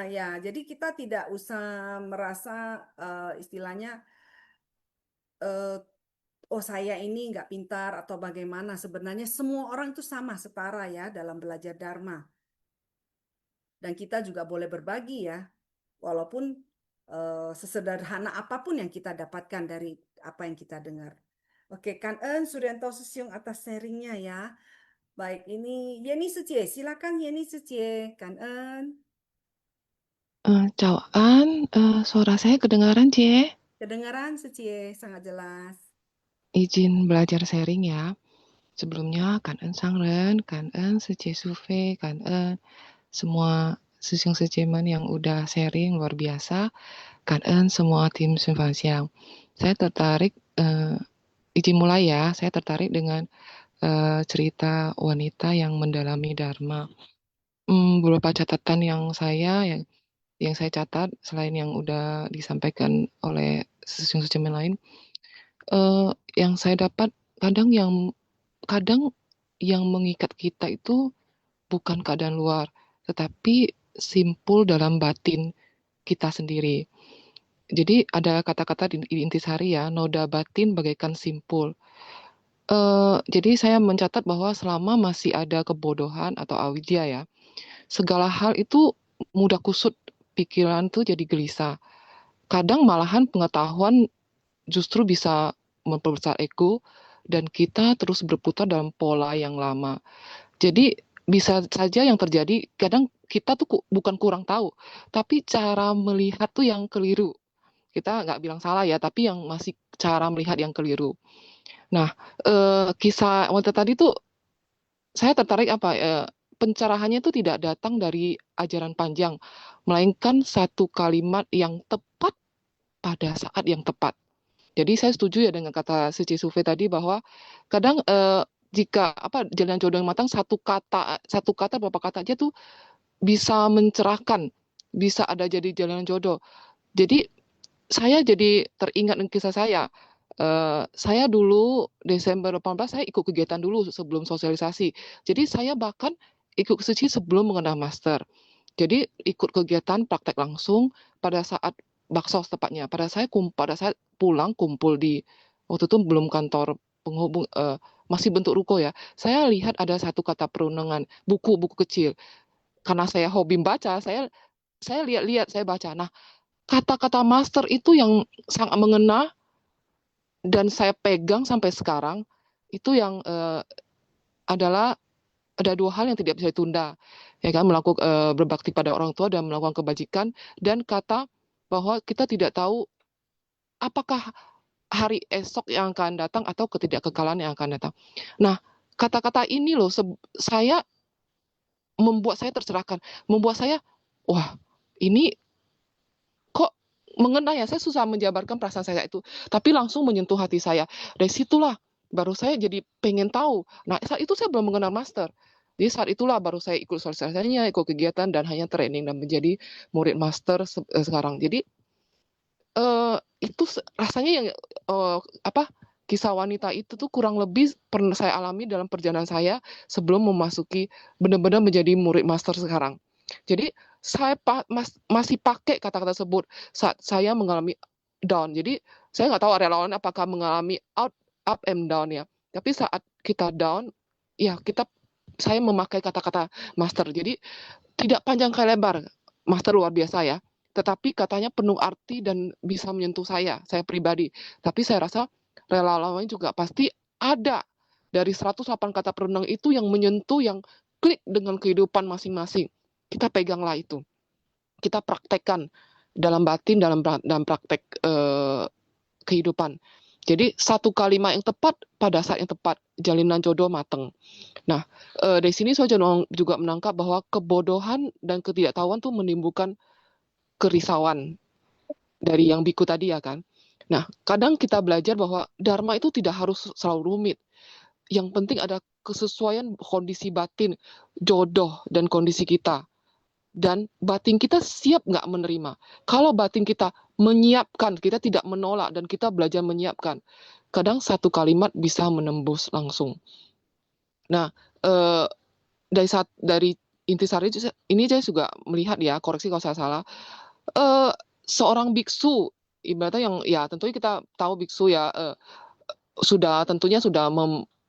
ya, jadi kita tidak usah merasa istilahnya oh saya ini nggak pintar atau bagaimana. Sebenarnya semua orang itu sama, setara ya dalam belajar Dharma. Dan kita juga boleh berbagi ya, walaupun sesederhana apapun yang kita dapatkan dari apa yang kita dengar. Oke, Kan En Suryanto Susiung atas sharingnya ya. Baik, ini Yeni Sucie, silakan Yeni Sucie, Kan En. Chào An, suara saya kedengaran, Cie? Kedengaran Sucie, sangat jelas. Izin belajar sharing ya. Sebelumnya, Kan En Sangren, Kan En Secie Sufe, Kan En, semua Sisiung Sejeman yang udah sharing luar biasa, Kan En semua tim Simpan Siang. Saya tertarik, izin mulai ya, saya tertarik dengan cerita wanita yang mendalami Dharma. Beberapa catatan yang saya catat selain yang udah disampaikan oleh Sisiung Sejeman lain, yang saya dapat kadang yang mengikat kita itu bukan keadaan luar, tetapi simpul dalam batin kita sendiri. Jadi ada kata-kata di intisari ya, noda batin bagaikan simpul. Jadi saya mencatat bahwa selama masih ada kebodohan atau avidya ya, segala hal itu mudah kusut, pikiran tuh jadi gelisah. Kadang malahan pengetahuan justru bisa memperbesar ego dan kita terus berputar dalam pola yang lama. Jadi bisa saja yang terjadi, kadang kita tuh bukan kurang tahu, tapi cara melihat tuh yang keliru. Kita nggak bilang salah ya, tapi yang masih cara melihat yang keliru. Nah, kisah wanita tadi tuh saya tertarik pencerahannya itu tidak datang dari ajaran panjang, melainkan satu kalimat yang tepat pada saat yang tepat. Jadi saya setuju ya dengan kata Suci Sufe tadi bahwa kadang jika jalan jodoh yang matang satu kata beberapa kata aja tuh bisa mencerahkan, bisa ada jadi jalan jodoh. Jadi saya jadi teringat dengan kisah saya. Saya dulu Desember 18 saya ikut kegiatan dulu sebelum sosialisasi. Jadi saya bahkan ikut suci sebelum mengenal master. Jadi ikut kegiatan praktek langsung pada saat baksos tepatnya. Pada saat pulang kumpul di waktu itu belum kantor penghubung, masih bentuk ruko ya. Saya lihat ada satu kata perundangan, buku kecil. Karena saya hobi baca, saya lihat-lihat, saya baca. Nah, kata-kata master itu yang sangat mengena dan saya pegang sampai sekarang. Itu yang adalah ada dua hal yang tidak bisa ditunda, ya kan, melakukan berbakti pada orang tua dan melakukan kebajikan, dan kata bahwa kita tidak tahu apakah hari esok yang akan datang atau ketidakkekalan yang akan datang. Nah, kata-kata ini loh saya membuat saya tercerahkan, membuat saya, wah, ini kok mengena ya, saya susah menjabarkan perasaan saya itu, tapi langsung menyentuh hati saya. Dari situlah baru saya jadi pengen tahu. Nah, saat itu saya belum mengenal master. Jadi saat itulah baru saya ikut sosialisasinya, ikut kegiatan, dan hanya training dan menjadi murid master sekarang. Jadi itu rasanya yang kisah wanita itu tuh kurang lebih pernah saya alami dalam perjalanan saya sebelum memasuki benar-benar menjadi murid master sekarang. Jadi saya masih pakai kata-kata tersebut saat saya mengalami down. Jadi saya nggak tahu relawan apakah mengalami up and down ya. Tapi saat kita down, ya saya memakai kata-kata master. Jadi tidak panjang kali lebar, master luar biasa ya. Tetapi katanya penuh arti dan bisa menyentuh saya pribadi. Tapi saya rasa relawan juga pasti ada dari 108 kata perenang itu yang menyentuh, yang klik dengan kehidupan masing-masing. Kita peganglah itu. Kita praktekkan dalam batin, dalam praktek kehidupan. Jadi satu kalimat yang tepat pada saat yang tepat, jalinan jodoh mateng. Nah, dari sini saya juga menangkap bahwa kebodohan dan ketidaktahuan tuh menimbulkan kerisauan dari yang biku tadi ya kan. Nah, kadang kita belajar bahwa dharma itu tidak harus selalu rumit. Yang penting ada kesesuaian kondisi batin, jodoh, dan kondisi kita. Dan batin kita siap nggak menerima. Kalau batin kita menyiapkan, kita tidak menolak, dan kita belajar menyiapkan, kadang satu kalimat bisa menembus langsung. Nah, dari intisari ini saya juga melihat ya, koreksi kalau saya salah, seorang biksu, ibaratnya yang ya tentunya kita tahu biksu ya tentunya sudah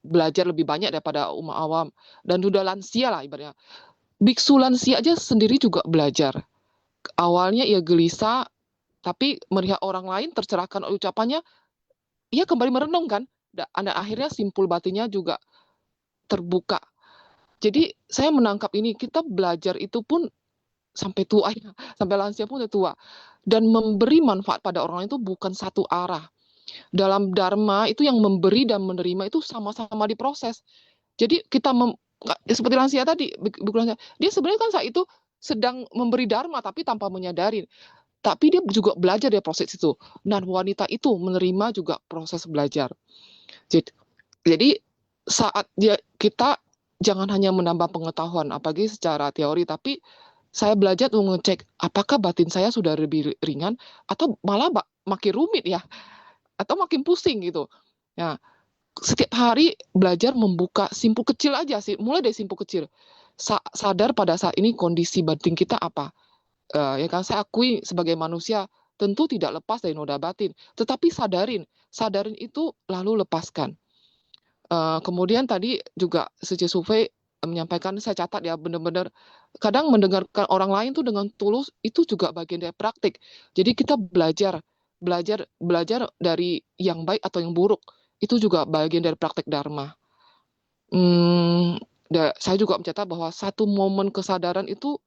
belajar lebih banyak daripada umat awam dan sudah lansia lah ibaratnya. Biksu lansia aja sendiri juga belajar. Awalnya ia gelisah, tapi melihat orang lain tercerahkan oleh ucapannya, ia kembali merenung kan. Dan akhirnya simpul batinnya juga terbuka. Jadi saya menangkap ini, kita belajar itu pun sampai tua ya, sampai lansia pun tua. Dan memberi manfaat pada orang lain itu bukan satu arah. Dalam dharma itu yang memberi dan menerima itu sama-sama diproses. Jadi kita seperti lansia tadi, dia sebenarnya kan saat itu sedang memberi dharma tapi tanpa menyadari. Tapi dia juga belajar dari proses itu. Dan wanita itu menerima juga proses belajar. Jadi saat kita jangan hanya menambah pengetahuan, apalagi secara teori, tapi saya belajar untuk mengecek apakah batin saya sudah lebih ringan atau malah makin rumit ya, atau makin pusing gitu. Nah, setiap hari belajar membuka simpul kecil aja sih, mulai dari simpul kecil. Sadar pada saat ini kondisi batin kita apa. Ya kan, saya akui sebagai manusia tentu tidak lepas dari noda batin, tetapi sadarin itu lalu lepaskan. Kemudian tadi juga Suci Sufei menyampaikan, saya catat ya, benar-benar kadang mendengarkan orang lain tuh dengan tulus itu juga bagian dari praktik. Jadi kita belajar dari yang baik atau yang buruk, itu juga bagian dari praktek dharma. Saya juga mencatat bahwa satu momen kesadaran itu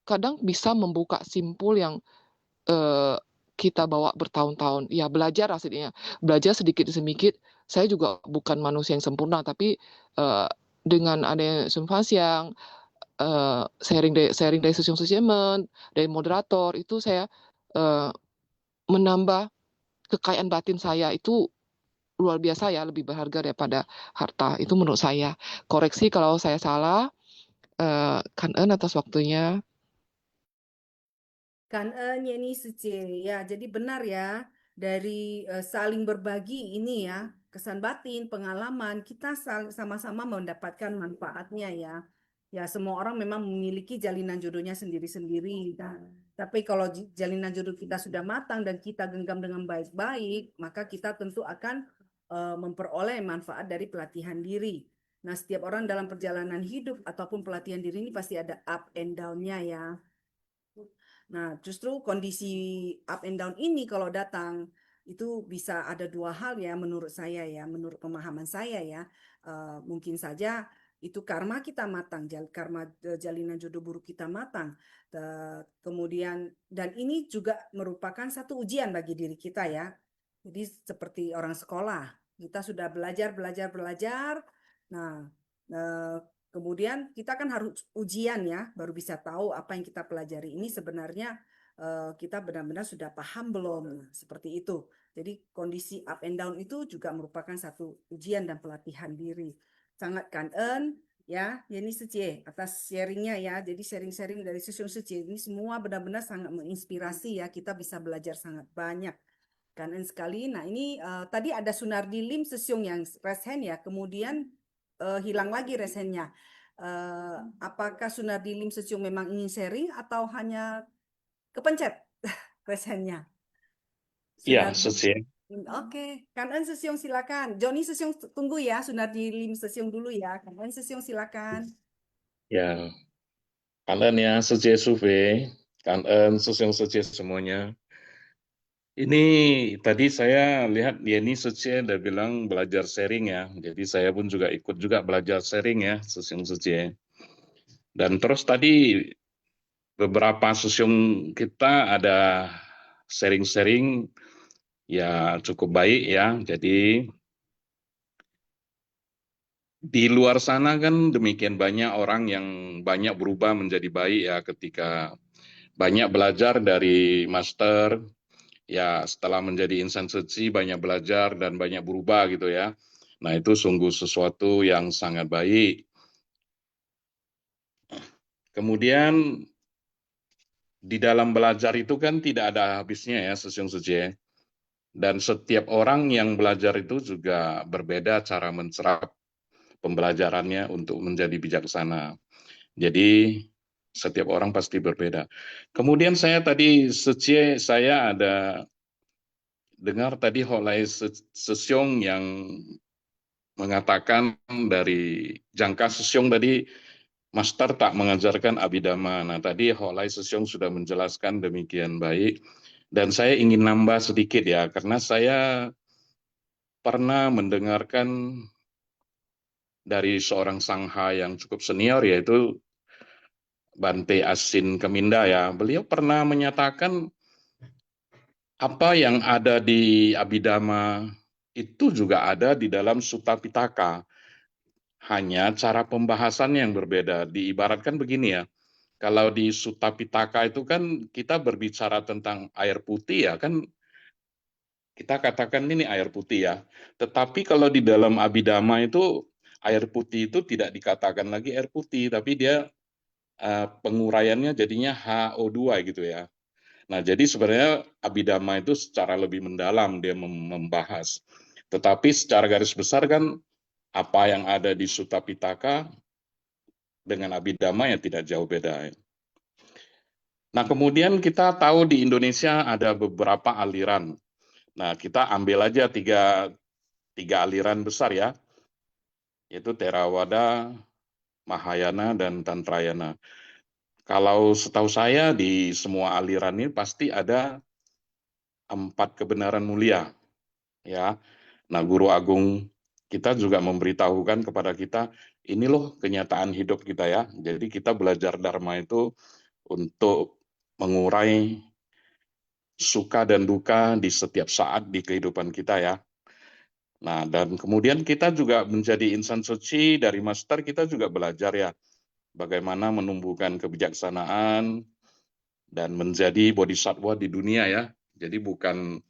kadang bisa membuka simpul yang kita bawa bertahun-tahun. Ya belajar hasilnya, belajar sedikit demi sedikit. Saya juga bukan manusia yang sempurna, tapi dengan adanya Sun Faxiang, sharing dari sosial dari moderator, itu saya menambah kekayaan batin saya itu luar biasa ya, lebih berharga daripada harta. Itu menurut saya. Koreksi kalau saya salah. Kan atas waktunya. Yeni Suci. Ya, jadi benar ya, dari saling berbagi ini ya, kesan batin, pengalaman, kita sama-sama mendapatkan manfaatnya ya. Ya, semua orang memang memiliki jalinan jodohnya sendiri-sendiri. Tapi kalau jalinan jodoh kita sudah matang dan kita genggam dengan baik-baik, maka kita tentu akan memperoleh manfaat dari pelatihan diri. Nah, setiap orang dalam perjalanan hidup ataupun pelatihan diri ini pasti ada up and down-nya ya. Nah, justru kondisi up and down ini kalau datang itu bisa ada dua hal ya menurut saya ya, menurut pemahaman saya ya. Mungkin saja itu karma kita matang, karma jalinan jodoh buruk kita matang. Kemudian dan ini juga merupakan satu ujian bagi diri kita ya. Jadi seperti orang sekolah, kita sudah belajar. Nah, kemudian kita kan harus ujian ya, baru bisa tahu apa yang kita pelajari ini sebenarnya kita benar-benar sudah paham belum, seperti itu. Jadi kondisi up and down itu juga merupakan satu ujian dan pelatihan diri. Sangat kangen ya, Yeni Suci atas sharingnya ya. Jadi sharing-sharing dari Susun Suci ini semua benar-benar sangat menginspirasi ya. Kita bisa belajar sangat banyak. Kangen sekali. Nah ini tadi ada Sunardi Lim Sesiung yang raise hand ya, kemudian hilang lagi raise hand-nya. Apakah Sunardi Lim Sesiung memang ingin sharing atau hanya kepencet raise hand-nya? Iya, Sunardi. Suci. Oke, Kanan Sesiung silakan. Joni Sesiung tunggu ya, Sunardi Lim Sesiung dulu ya. Kanan Sesiung silakan. Ya, kangen ya Suci Suve, kangen Suci semuanya. Ini tadi saya lihat Yeni Suci udah bilang belajar sharing ya, jadi saya pun juga ikut juga belajar sharing ya, Suci. Dan terus tadi beberapa Susiung kita ada sharing-sharing ya cukup baik ya, jadi di luar sana kan demikian banyak orang yang banyak berubah menjadi baik ya ketika banyak belajar dari master, ya setelah menjadi insan suci banyak belajar dan banyak berubah gitu ya. Nah itu sungguh sesuatu yang sangat baik. Kemudian di dalam belajar itu kan tidak ada habisnya ya Susiung Suci ya. Dan setiap orang yang belajar itu juga berbeda cara mencerap pembelajarannya untuk menjadi bijaksana. Jadi setiap orang pasti berbeda. Kemudian saya tadi saya ada dengar tadi Holai Sesyong yang mengatakan dari Jangka Sesyong tadi Master tak mengajarkan abidama. Nah tadi Holai Sesyong sudah menjelaskan demikian baik. Dan saya ingin nambah sedikit ya, karena saya pernah mendengarkan dari seorang sangha yang cukup senior yaitu Bante Asin Keminda ya. Beliau pernah menyatakan apa yang ada di Abhidhamma itu juga ada di dalam Sutta Pitaka. Hanya cara pembahasannya yang berbeda. Diibaratkan begini ya, kalau di Sutta Pitaka itu kan kita berbicara tentang air putih ya, kan kita katakan ini air putih ya. Tetapi kalau di dalam Abhidhamma itu air putih itu tidak dikatakan lagi air putih, tapi dia penguraiannya jadinya HO2 gitu ya. Nah, jadi sebenarnya Abhidhamma itu secara lebih mendalam dia membahas. Tetapi secara garis besar kan apa yang ada di Sutta Pitaka dengan Abhidhamma ya tidak jauh beda. Nah, kemudian kita tahu di Indonesia ada beberapa aliran. Nah, kita ambil aja tiga aliran besar ya, yaitu Theravada, Mahayana, dan Tantrayana. Kalau setahu saya di semua aliran ini pasti ada 4 kebenaran mulia. Ya, nah Guru Agung kita juga memberitahukan kepada kita, ini loh kenyataan hidup kita ya. Jadi kita belajar Dharma itu untuk mengurai suka dan duka di setiap saat di kehidupan kita ya. Nah, dan kemudian kita juga menjadi insan suci dari master, kita juga belajar ya bagaimana menumbuhkan kebijaksanaan dan menjadi bodhisattva di dunia ya. Jadi bukan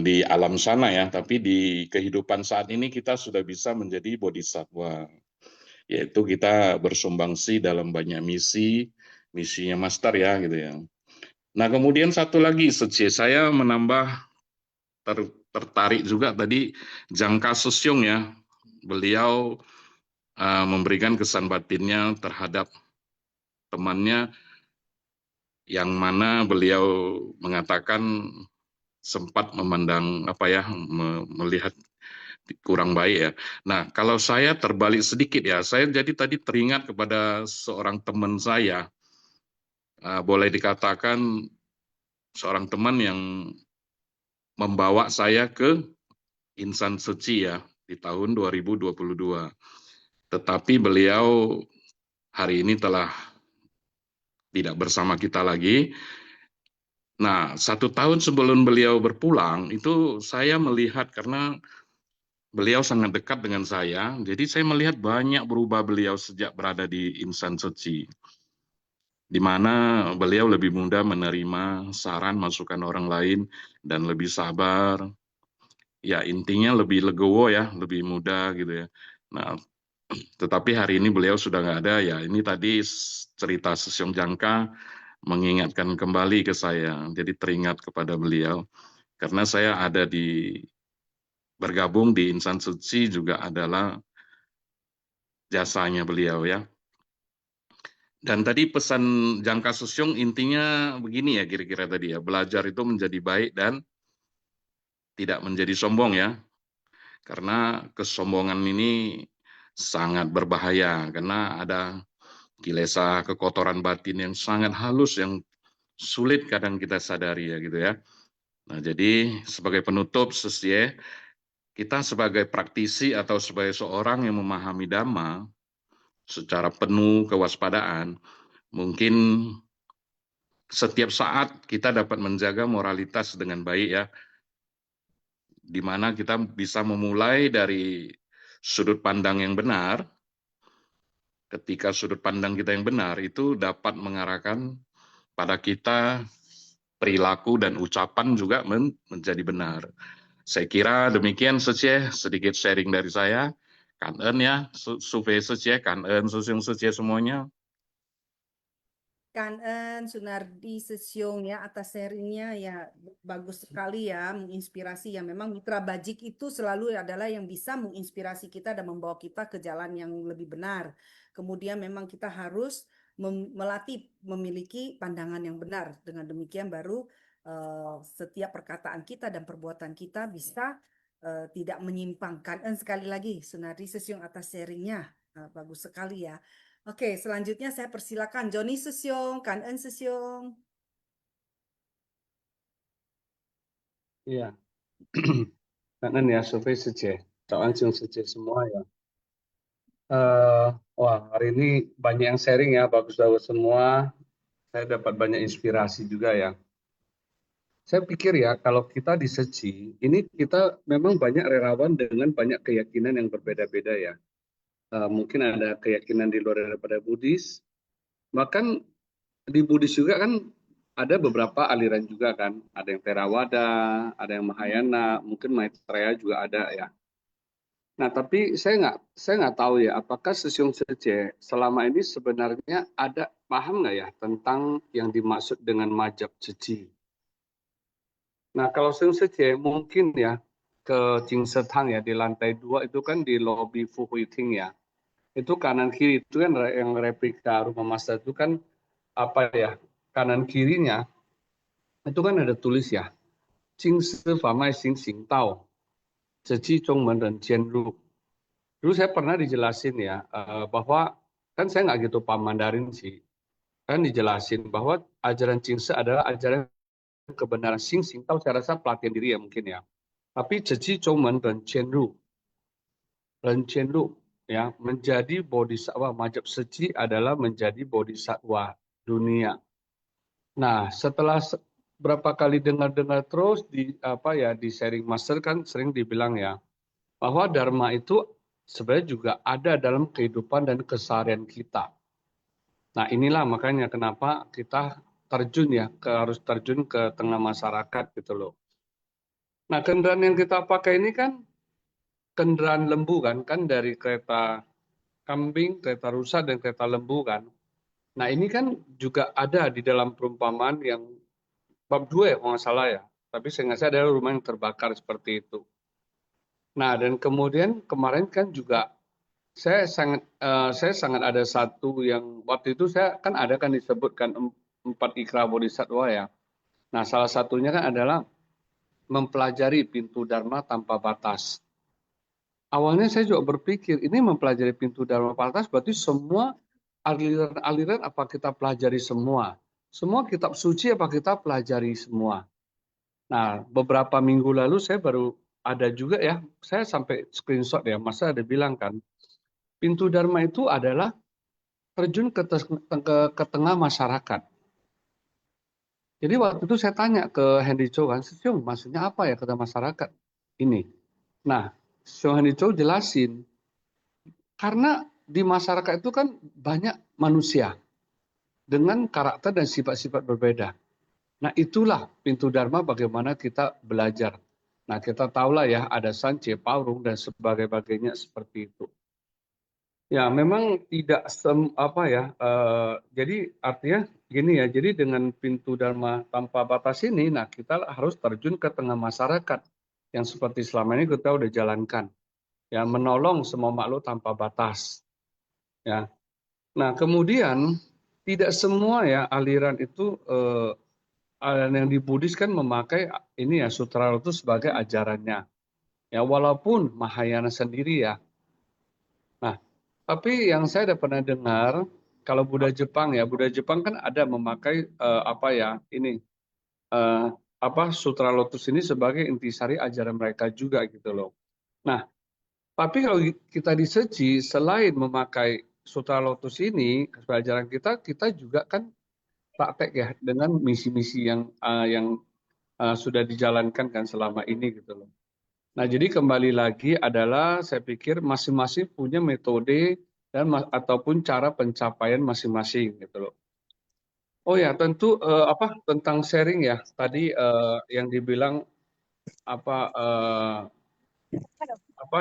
di alam sana ya, tapi di kehidupan saat ini kita sudah bisa menjadi bodhisattva. Yaitu kita bersumbangsi dalam banyak misinya master ya gitu ya. Nah, kemudian satu lagi saya menambah tertarik juga tadi Jangka Sesyong ya. Beliau memberikan kesan batinnya terhadap temannya yang mana beliau mengatakan sempat memandang melihat kurang baik ya. Nah, kalau saya terbalik sedikit ya, saya jadi tadi teringat kepada seorang teman saya boleh dikatakan seorang teman yang membawa saya ke insan suci ya di tahun 2022. Tetapi beliau hari ini telah tidak bersama kita lagi. Nah, 1 tahun sebelum beliau berpulang, itu saya melihat karena beliau sangat dekat dengan saya, jadi saya melihat banyak berubah beliau sejak berada di insan suci, di mana beliau lebih mudah menerima saran masukan orang lain dan lebih sabar. Ya, intinya lebih legowo ya, lebih mudah gitu ya. Nah, tetapi hari ini beliau sudah nggak ada ya. Ini tadi cerita Sesyong Jangka mengingatkan kembali ke saya. Jadi teringat kepada beliau. Karena saya ada bergabung di insan suci juga adalah jasanya beliau ya. Dan tadi pesan Jangka Sesyong intinya begini ya kira-kira tadi ya. Belajar itu menjadi baik dan tidak menjadi sombong ya. Karena kesombongan ini sangat berbahaya karena ada kilesa kekotoran batin yang sangat halus yang sulit kadang kita sadari ya gitu ya. Nah, jadi sebagai penutup sesye, kita sebagai praktisi atau sebagai seorang yang memahami Dhamma secara penuh kewaspadaan, mungkin setiap saat kita dapat menjaga moralitas dengan baik ya, di mana kita bisa memulai dari sudut pandang yang benar. Ketika sudut pandang kita yang benar itu dapat mengarahkan pada kita perilaku dan ucapan juga menjadi benar. Saya kira demikian saja sedikit sharing dari saya. Kangen ya, Suve saja, kangen Susyong saja semuanya. Kangen Sunardi Sesyong ya atas sharingnya ya bagus sekali ya, menginspirasi ya. Memang mitra bajik itu selalu adalah yang bisa menginspirasi kita dan membawa kita ke jalan yang lebih benar. Kemudian memang kita harus melatih memiliki pandangan yang benar. Dengan demikian baru setiap perkataan kita dan perbuatan kita bisa tidak menyimpang. Kangen sekali lagi Sunardi Sesyong atas sharingnya. Bagus sekali ya. Oke, selanjutnya saya persilakan Joni Susyong, Kangen Susyong. Iya, kangen ya Sofi Sece, Cawang Sece semua ya. Wah, hari ini banyak yang sharing ya, bagus-bagus semua. Saya dapat banyak inspirasi juga ya. Saya pikir ya, kalau kita di Seci, ini kita memang banyak relawan dengan banyak keyakinan yang berbeda-beda ya. Mungkin ada keyakinan di luar daripada Buddhis. Bahkan di Buddhis juga kan ada beberapa aliran juga kan. Ada yang Theravada, ada yang Mahayana, mungkin Maitreya juga ada ya. Nah, tapi saya nggak tahu ya, apakah Sesyong Sece selama ini sebenarnya ada paham nggak ya tentang yang dimaksud dengan majap seci. Nah, kalau Sesyong Sece mungkin ya ke Jingsetang ya di lantai 2 itu kan di lobi Fuhuiting ya. Itu kanan kiri itu kan yang replika rumah Master itu kan apa ya, kanan kirinya itu kan ada tulis ya, Jingse Famai Xing Xing Tao, Zeci Zhong Men Ren Jian Ru. Dulu saya pernah dijelasin ya, bahwa kan saya nggak gitu paham Mandarin sih. Kan dijelasin bahwa ajaran Jingse adalah ajaran kebenaran. Xing Xing Tao saya rasa pelatihan diri ya mungkin ya. Tapi Zeci Zhong Men Ren Jian Ru ya, menjadi bodhisattva, majap seci adalah menjadi bodhisattva dunia. Nah, setelah berapa kali dengar-dengar terus di sharing master kan sering dibilang ya bahwa dharma itu sebenarnya juga ada dalam kehidupan dan keseharian kita. Nah, inilah makanya kenapa kita harus terjun ke tengah masyarakat gitu loh. Nah, kendaraan yang kita pakai ini kan kendaraan lembu kan dari kereta kambing, kereta rusa dan kereta lembu kan. Nah, ini kan juga ada di dalam perumpamaan yang bab 2 ya kalau nggak salah ya. Tapi saya nggak sadar ada rumah yang terbakar seperti itu. Nah, dan kemudian kemarin kan juga saya sangat ada satu yang waktu itu saya kan ada kan disebutkan 4 ikra bodhisattva ya. Nah, salah satunya kan adalah mempelajari pintu dharma tanpa batas. Awalnya saya juga berpikir ini mempelajari pintu dharma tanpa batas berarti semua aliran-aliran apa kita pelajari semua. semua kitab suci apa kita pelajari semua. Nah, beberapa minggu lalu saya baru ada juga ya, saya sampai screenshot ya, masa ada bilang kan, pintu Dharma itu adalah terjun ke tengah masyarakat. Jadi waktu itu saya tanya ke Henry Chow kan, Siung, maksudnya apa ya kata masyarakat ini? Nah, Siung Henry Chow jelasin, karena di masyarakat itu kan banyak manusia dengan karakter dan sifat-sifat berbeda. Nah, itulah pintu Dharma bagaimana kita belajar. Nah, kita tahulah ya ada Sance, Paurung dan sebagainya seperti itu. Ya, memang tidak jadi artinya gini ya. Jadi dengan pintu Dharma tanpa batas ini, nah kita harus terjun ke tengah masyarakat yang seperti selama ini kita udah jalankan. Ya, menolong semua makhluk tanpa batas. Ya. Nah, kemudian tidak semua ya aliran itu aliran yang di Buddhis kan memakai ini ya Sutra Lotus sebagai ajarannya. Ya, walaupun Mahayana sendiri ya. Nah, tapi yang saya udah pernah dengar, kalau Buddha Jepang ya, Buddha Jepang kan ada memakai Sutra Lotus ini sebagai intisari ajaran mereka juga gitu loh. Nah, tapi kalau kita di Seci, selain memakai Sutra Lotus ini sebagai ajaran kita, kita juga kan praktek ya dengan misi-misi yang sudah dijalankan kan selama ini gitu loh. Nah, jadi kembali lagi adalah saya pikir masing-masing punya metode dan ataupun cara pencapaian masing-masing gitu loh. Oh ya, tentu tentang sharing ya. Tadi yang dibilang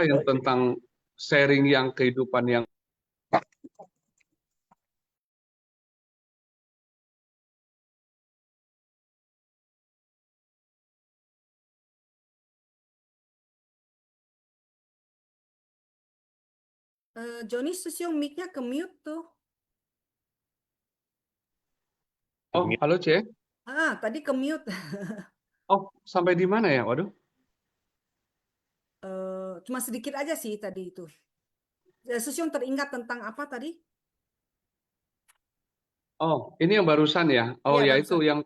yang tentang sharing yang kehidupan yang Joni Susyong mic-nya ke mute tuh. Oh, halo C. Tadi ke mute. Oh, sampai di mana ya? Waduh. Cuma sedikit aja sih tadi itu. Susyong teringat tentang apa tadi? Oh, ini yang barusan ya. Oh Iya, ya barusan. itu yang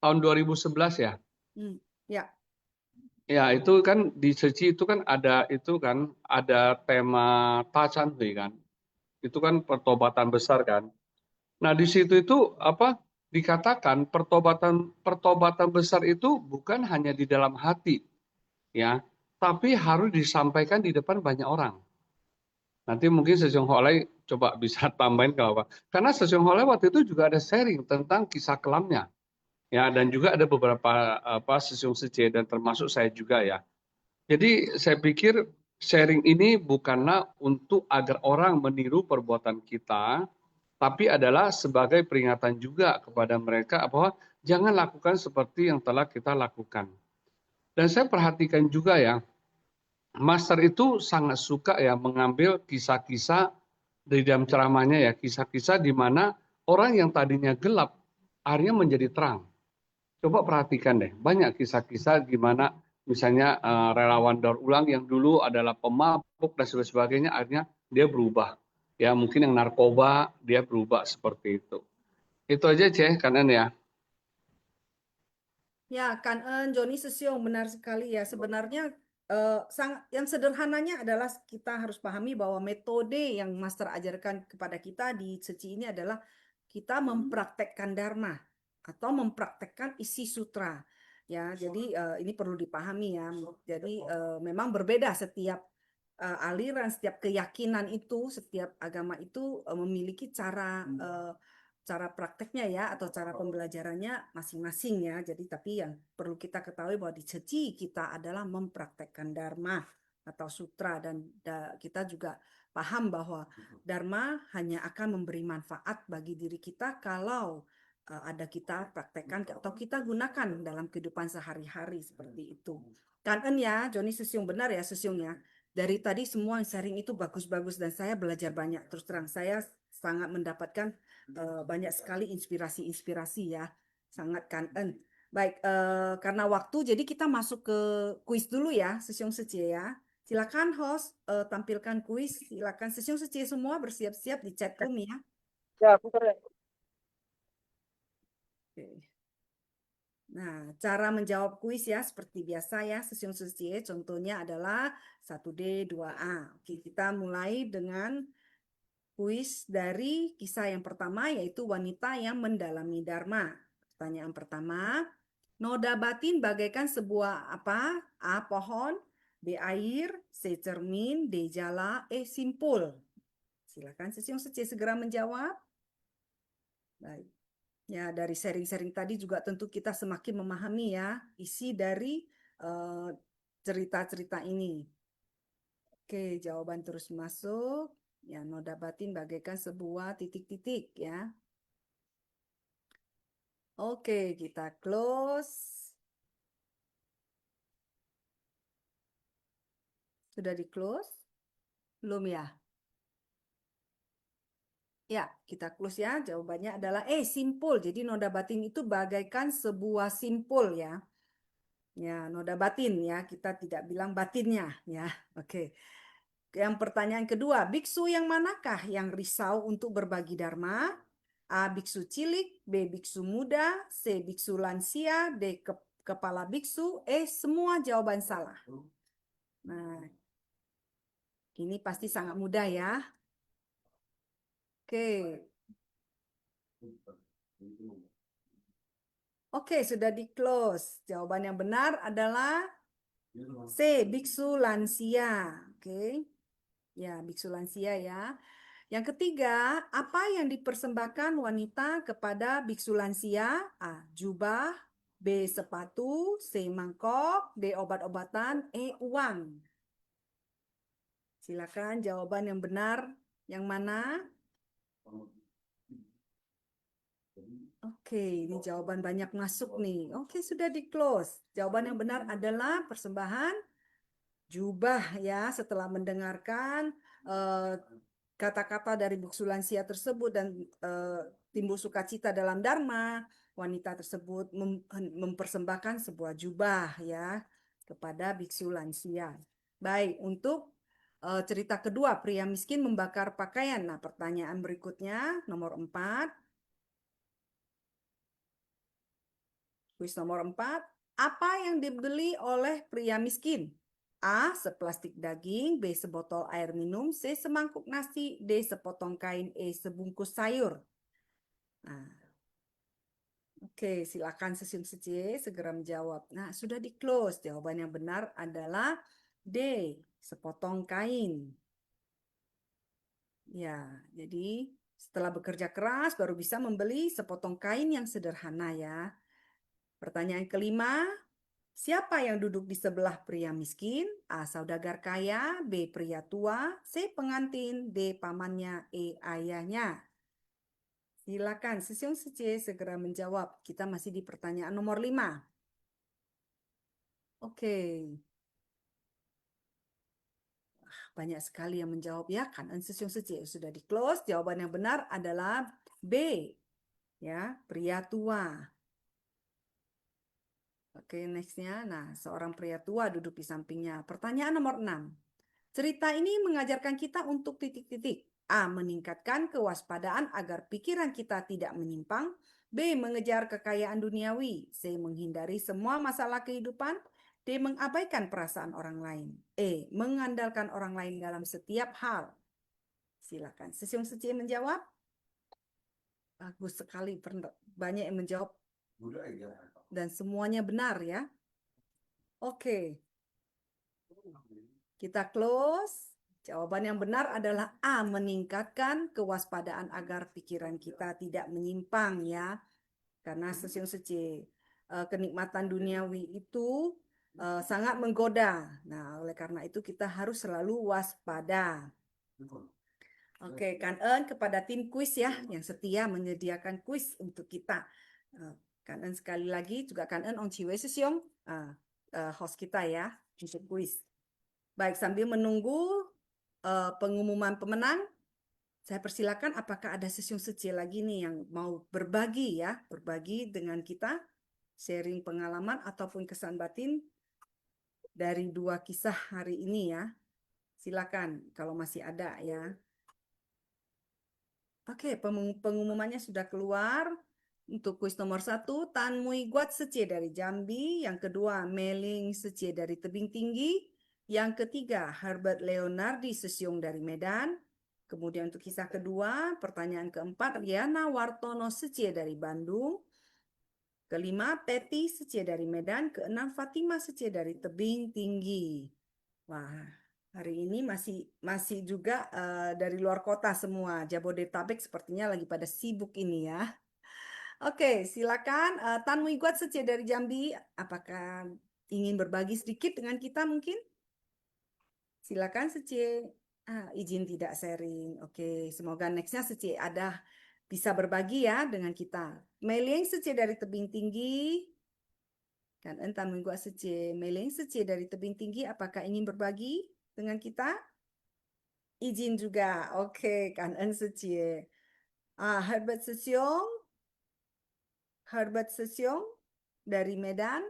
tahun 2011 ya. Ya. Ya, itu kan di Seci itu kan ada tema Tacan Hui kan. Itu kan pertobatan besar kan. Nah, di situ itu dikatakan pertobatan besar itu bukan hanya di dalam hati ya, tapi harus disampaikan di depan banyak orang. Nanti mungkin Sesiong Holei coba bisa tambahin kalau apa. Karena Sesiong Holei waktu itu juga ada sharing tentang kisah kelamnya. Ya, dan juga ada beberapa Sesiong Sece dan termasuk saya juga ya. Jadi saya pikir sharing ini bukanlah untuk agar orang meniru perbuatan kita, tapi adalah sebagai peringatan juga kepada mereka bahwa jangan lakukan seperti yang telah kita lakukan. Dan saya perhatikan juga ya, Master itu sangat suka ya mengambil kisah-kisah di dalam ceramahnya ya, kisah-kisah di mana orang yang tadinya gelap akhirnya menjadi terang. Coba perhatikan deh, banyak kisah-kisah gimana misalnya relawan daur ulang yang dulu adalah pemabuk dan sebagainya, akhirnya dia berubah. Ya mungkin yang narkoba dia berubah seperti itu. Itu aja Ceh, kanan ya. Ya, Joni Susyong benar sekali ya. Sebenarnya yang sederhananya adalah kita harus pahami bahwa metode yang Master ajarkan kepada kita di Seci ini adalah kita mempraktekkan Dharma atau mempraktekkan isi sutra. Ya, jadi ini perlu dipahami ya. Jadi memang berbeda setiap aliran, setiap keyakinan itu, setiap agama itu memiliki cara prakteknya ya atau cara pembelajarannya masing-masing ya. Jadi tapi yang perlu kita ketahui bahwa di Seci kita adalah mempraktekkan Dharma atau sutra dan kita juga paham bahwa Dharma hanya akan memberi manfaat bagi diri kita kalau ada kita praktekkan atau kita gunakan dalam kehidupan sehari-hari seperti itu. Kangen ya, Joni Susyong benar ya Susyong ya. Dari tadi semua sharing itu bagus-bagus dan saya belajar banyak. Terus terang saya sangat mendapatkan banyak sekali inspirasi-inspirasi ya, sangat kangen. Baik, karena waktu, jadi kita masuk ke kuis dulu ya, Susyong Sece ya. Silakan host tampilkan kuis. Silakan Susyong Sece semua bersiap-siap di chat room ya. Ya, putar ya. Oke. Nah, cara menjawab kuis ya seperti biasa ya, sesiung suci. Contohnya adalah 1D, 2A. Oke, kita mulai dengan kuis dari kisah yang pertama, yaitu wanita yang mendalami Dharma. Pertanyaan pertama, noda batin bagaikan sebuah apa? A. Pohon, B. Air, C. Cermin, D. Jala, E. Simpul. Silakan sesiung suci segera menjawab. Baik. Ya, dari sharing-sharing tadi juga tentu kita semakin memahami ya isi dari cerita-cerita ini. Oke, jawaban terus masuk. Ya, noda batin bagaikan sebuah titik-titik ya. Oke, kita close. Sudah di close? Belum ya? Ya, kita close ya. Jawabannya adalah simpul. Jadi noda batin itu bagaikan sebuah simpul ya. Ya, noda batin ya. Kita tidak bilang batinnya ya. Oke. Yang pertanyaan kedua, biksu yang manakah yang risau untuk berbagi dharma? A. Biksu cilik, B. Biksu muda, C. Biksu lansia, D. Kepala biksu, E. Semua jawaban salah. Nah, ini pasti sangat mudah ya. Oke. Oke, sudah di close. Jawaban yang benar adalah C. Biksu lansia. Oke. Ya, biksu lansia ya. Yang ketiga, apa yang dipersembahkan wanita kepada biksu lansia? A. Jubah, B. Sepatu, C. Mangkok, D. Obat-obatan, E. Uang. Silakan jawaban yang benar yang mana? Oke, ini jawaban banyak masuk nih. Oke, sudah di close. Jawaban yang benar adalah persembahan jubah ya. Setelah mendengarkan kata-kata dari biksu lansia tersebut dan timbul sukacita dalam dharma, wanita tersebut mempersembahkan sebuah jubah ya kepada biksu lansia. Baik, untuk cerita kedua, pria miskin membakar pakaian. Nah, pertanyaan berikutnya nomor 4. Kuis nomor 4. Apa yang dibeli oleh pria miskin? A. Seplastik daging, B. Sebotol air minum, C. Semangkuk nasi, D. Sepotong kain, E. Sebungkus sayur. Nah, oke, silakan sesiung C segera menjawab. Nah, sudah di close. Jawaban yang benar adalah D. Sepotong kain. Ya, jadi setelah bekerja keras baru bisa membeli sepotong kain yang sederhana ya. Pertanyaan kelima, siapa yang duduk di sebelah pria miskin? A. Saudagar kaya, B. Pria tua, C. Pengantin, D. Pamannya, E. Ayahnya. Silakan, sesiung C segera menjawab. Kita masih di pertanyaan nomor 5. Oke. Banyak sekali yang menjawab ya. Kanan sesiung C sudah di close. Jawaban yang benar adalah B. Ya, pria tua. Oke, nextnya. Nah, seorang pria tua duduk di sampingnya. Pertanyaan nomor 6. Cerita ini mengajarkan kita untuk titik-titik. A. Meningkatkan kewaspadaan agar pikiran kita tidak menyimpang. B. Mengejar kekayaan duniawi. C. Menghindari semua masalah kehidupan. D. Mengabaikan perasaan orang lain. E. Mengandalkan orang lain dalam setiap hal. Silakan. Sesiung Suci menjawab. Bagus sekali. Banyak yang menjawab. Dan semuanya benar ya. Oke. Kita close. Jawaban yang benar adalah A. Meningkatkan kewaspadaan agar pikiran kita tidak menyimpang ya. Karena sesiung suci kenikmatan duniawi itu sangat menggoda. Nah, oleh karena itu kita harus selalu waspada. Oke, Kanen kepada tim kuis ya yang setia menyediakan kuis untuk kita. Kanen sekali lagi juga Kanen Ong Chiwe Sesiong host kita ya untuk kuis. Baik, sambil menunggu pengumuman pemenang, saya persilakan apakah ada sesiung suci lagi nih yang mau berbagi ya, berbagi dengan kita, sharing pengalaman ataupun kesan batin dari 2 kisah hari ini ya. Silakan kalau masih ada ya. Oke, pengumumannya sudah keluar. Untuk kuis nomor 1, Tan Mui Guat Secie dari Jambi. Yang kedua, Meling Secie dari Tebing Tinggi. Yang ketiga, Herbert Leonardi Sesiong dari Medan. Kemudian untuk kisah kedua, pertanyaan keempat, Riana Wartono Secie dari Bandung. Kelima, Teti Secie dari Medan. Keenam, Fatima Secie dari Tebing Tinggi. Wah, hari ini masih juga dari luar kota semua. Jabodetabek sepertinya lagi pada sibuk ini ya. Oke, silakan Tan Mui Guat Secie dari Jambi. Apakah ingin berbagi sedikit dengan kita mungkin? Silakan Secie. Izin tidak sharing. Oke, semoga nextnya Secie ada bisa berbagi ya dengan kita. Meling Secie dari Tebing Tinggi. Kan Tan Mui Guat Secie. Meling Secie dari Tebing Tinggi. Apakah ingin berbagi dengan kita? Izin juga. Oke, kan Secie. Herbert Sesiong. Herbert Sesiong dari Medan.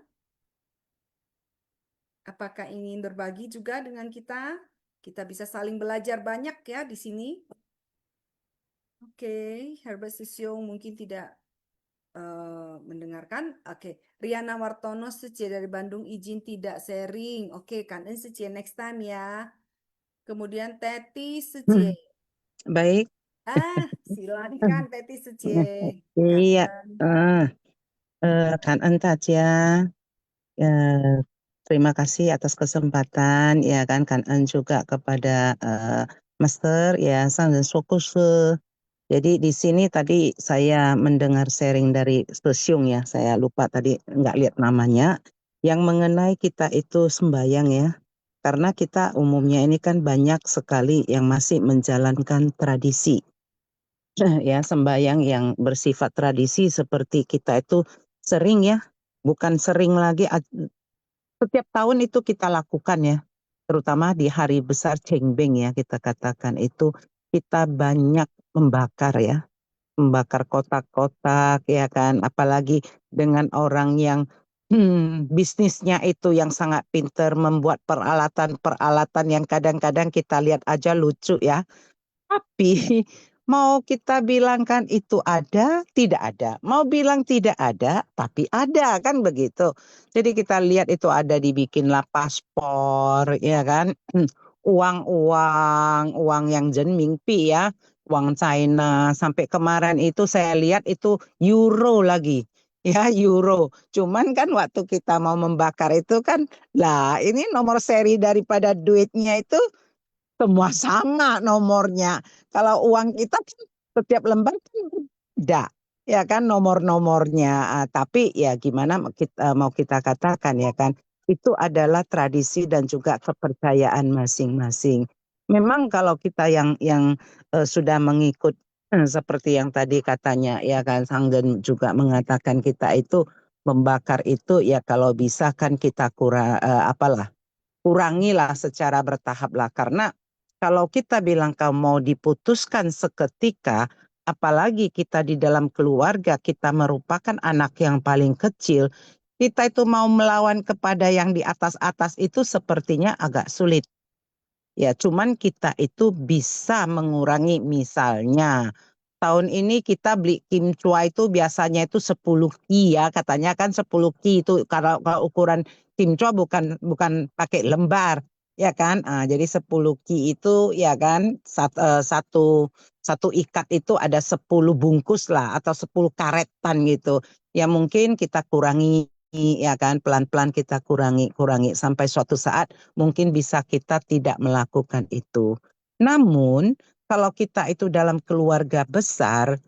Apakah ingin berbagi juga dengan kita? Kita bisa saling belajar banyak ya di sini. Oke, Herbert Sesiong mungkin tidak mendengarkan. Oke, Riana Wartono Secie dari Bandung izin tidak sharing. Oke, kan Secie next time ya. Kemudian Teti Secie. Baik. Silakan Teti Secie. Iya. Kan Tacia. Terima kasih atas kesempatan ya kan juga kepada Master ya Sang dan Sokuse. Jadi di sini tadi saya mendengar sharing dari Sesiung ya, saya lupa tadi nggak lihat namanya, yang mengenai kita itu sembahyang ya. Karena kita umumnya ini kan banyak sekali yang masih menjalankan tradisi. Ya, sembahyang yang bersifat tradisi seperti kita itu sering ya, bukan sering lagi, setiap tahun itu kita lakukan ya, terutama di hari besar Cengbeng ya kita katakan itu kita banyak membakar ya, membakar kotak-kotak ya kan, apalagi dengan orang yang bisnisnya itu yang sangat pintar membuat peralatan-peralatan yang kadang-kadang kita lihat aja lucu ya. Tapi mau kita bilangkan itu ada, tidak ada. Mau bilang tidak ada, tapi ada kan begitu. Jadi kita lihat itu ada dibikinlah paspor, ya kan. Uang yang Renminbi ya, uang China. Sampai kemarin itu saya lihat itu euro lagi. Ya euro. Cuman kan waktu kita mau membakar itu kan, lah ini nomor seri daripada duitnya itu semua sama nomornya. Kalau uang kita kan setiap lembar kan beda, ya kan nomor-nomornya. Tapi ya gimana mau kita katakan ya kan, itu adalah tradisi dan juga kepercayaan masing-masing. Memang kalau kita yang sudah mengikut seperti yang tadi katanya ya kan Sanggen juga mengatakan kita itu membakar itu ya kalau bisa kan kita kurangilah secara bertahap lah, karena kalau kita bilang kamu mau diputuskan seketika, apalagi kita di dalam keluarga, kita merupakan anak yang paling kecil, kita itu mau melawan kepada yang di atas-atas itu sepertinya agak sulit. Ya, cuman kita itu bisa mengurangi, misalnya tahun ini kita beli kimchua itu biasanya itu 10 ki ya, katanya kan 10 ki itu kalau ukuran kimchua bukan pakai lembar ya kan. Jadi 10 ki itu ya kan satu ikat itu ada 10 bungkus lah atau 10 karetan gitu. Ya mungkin kita kurangi ya kan, pelan-pelan kita kurangi sampai suatu saat mungkin bisa kita tidak melakukan itu. Namun kalau kita itu dalam keluarga besar,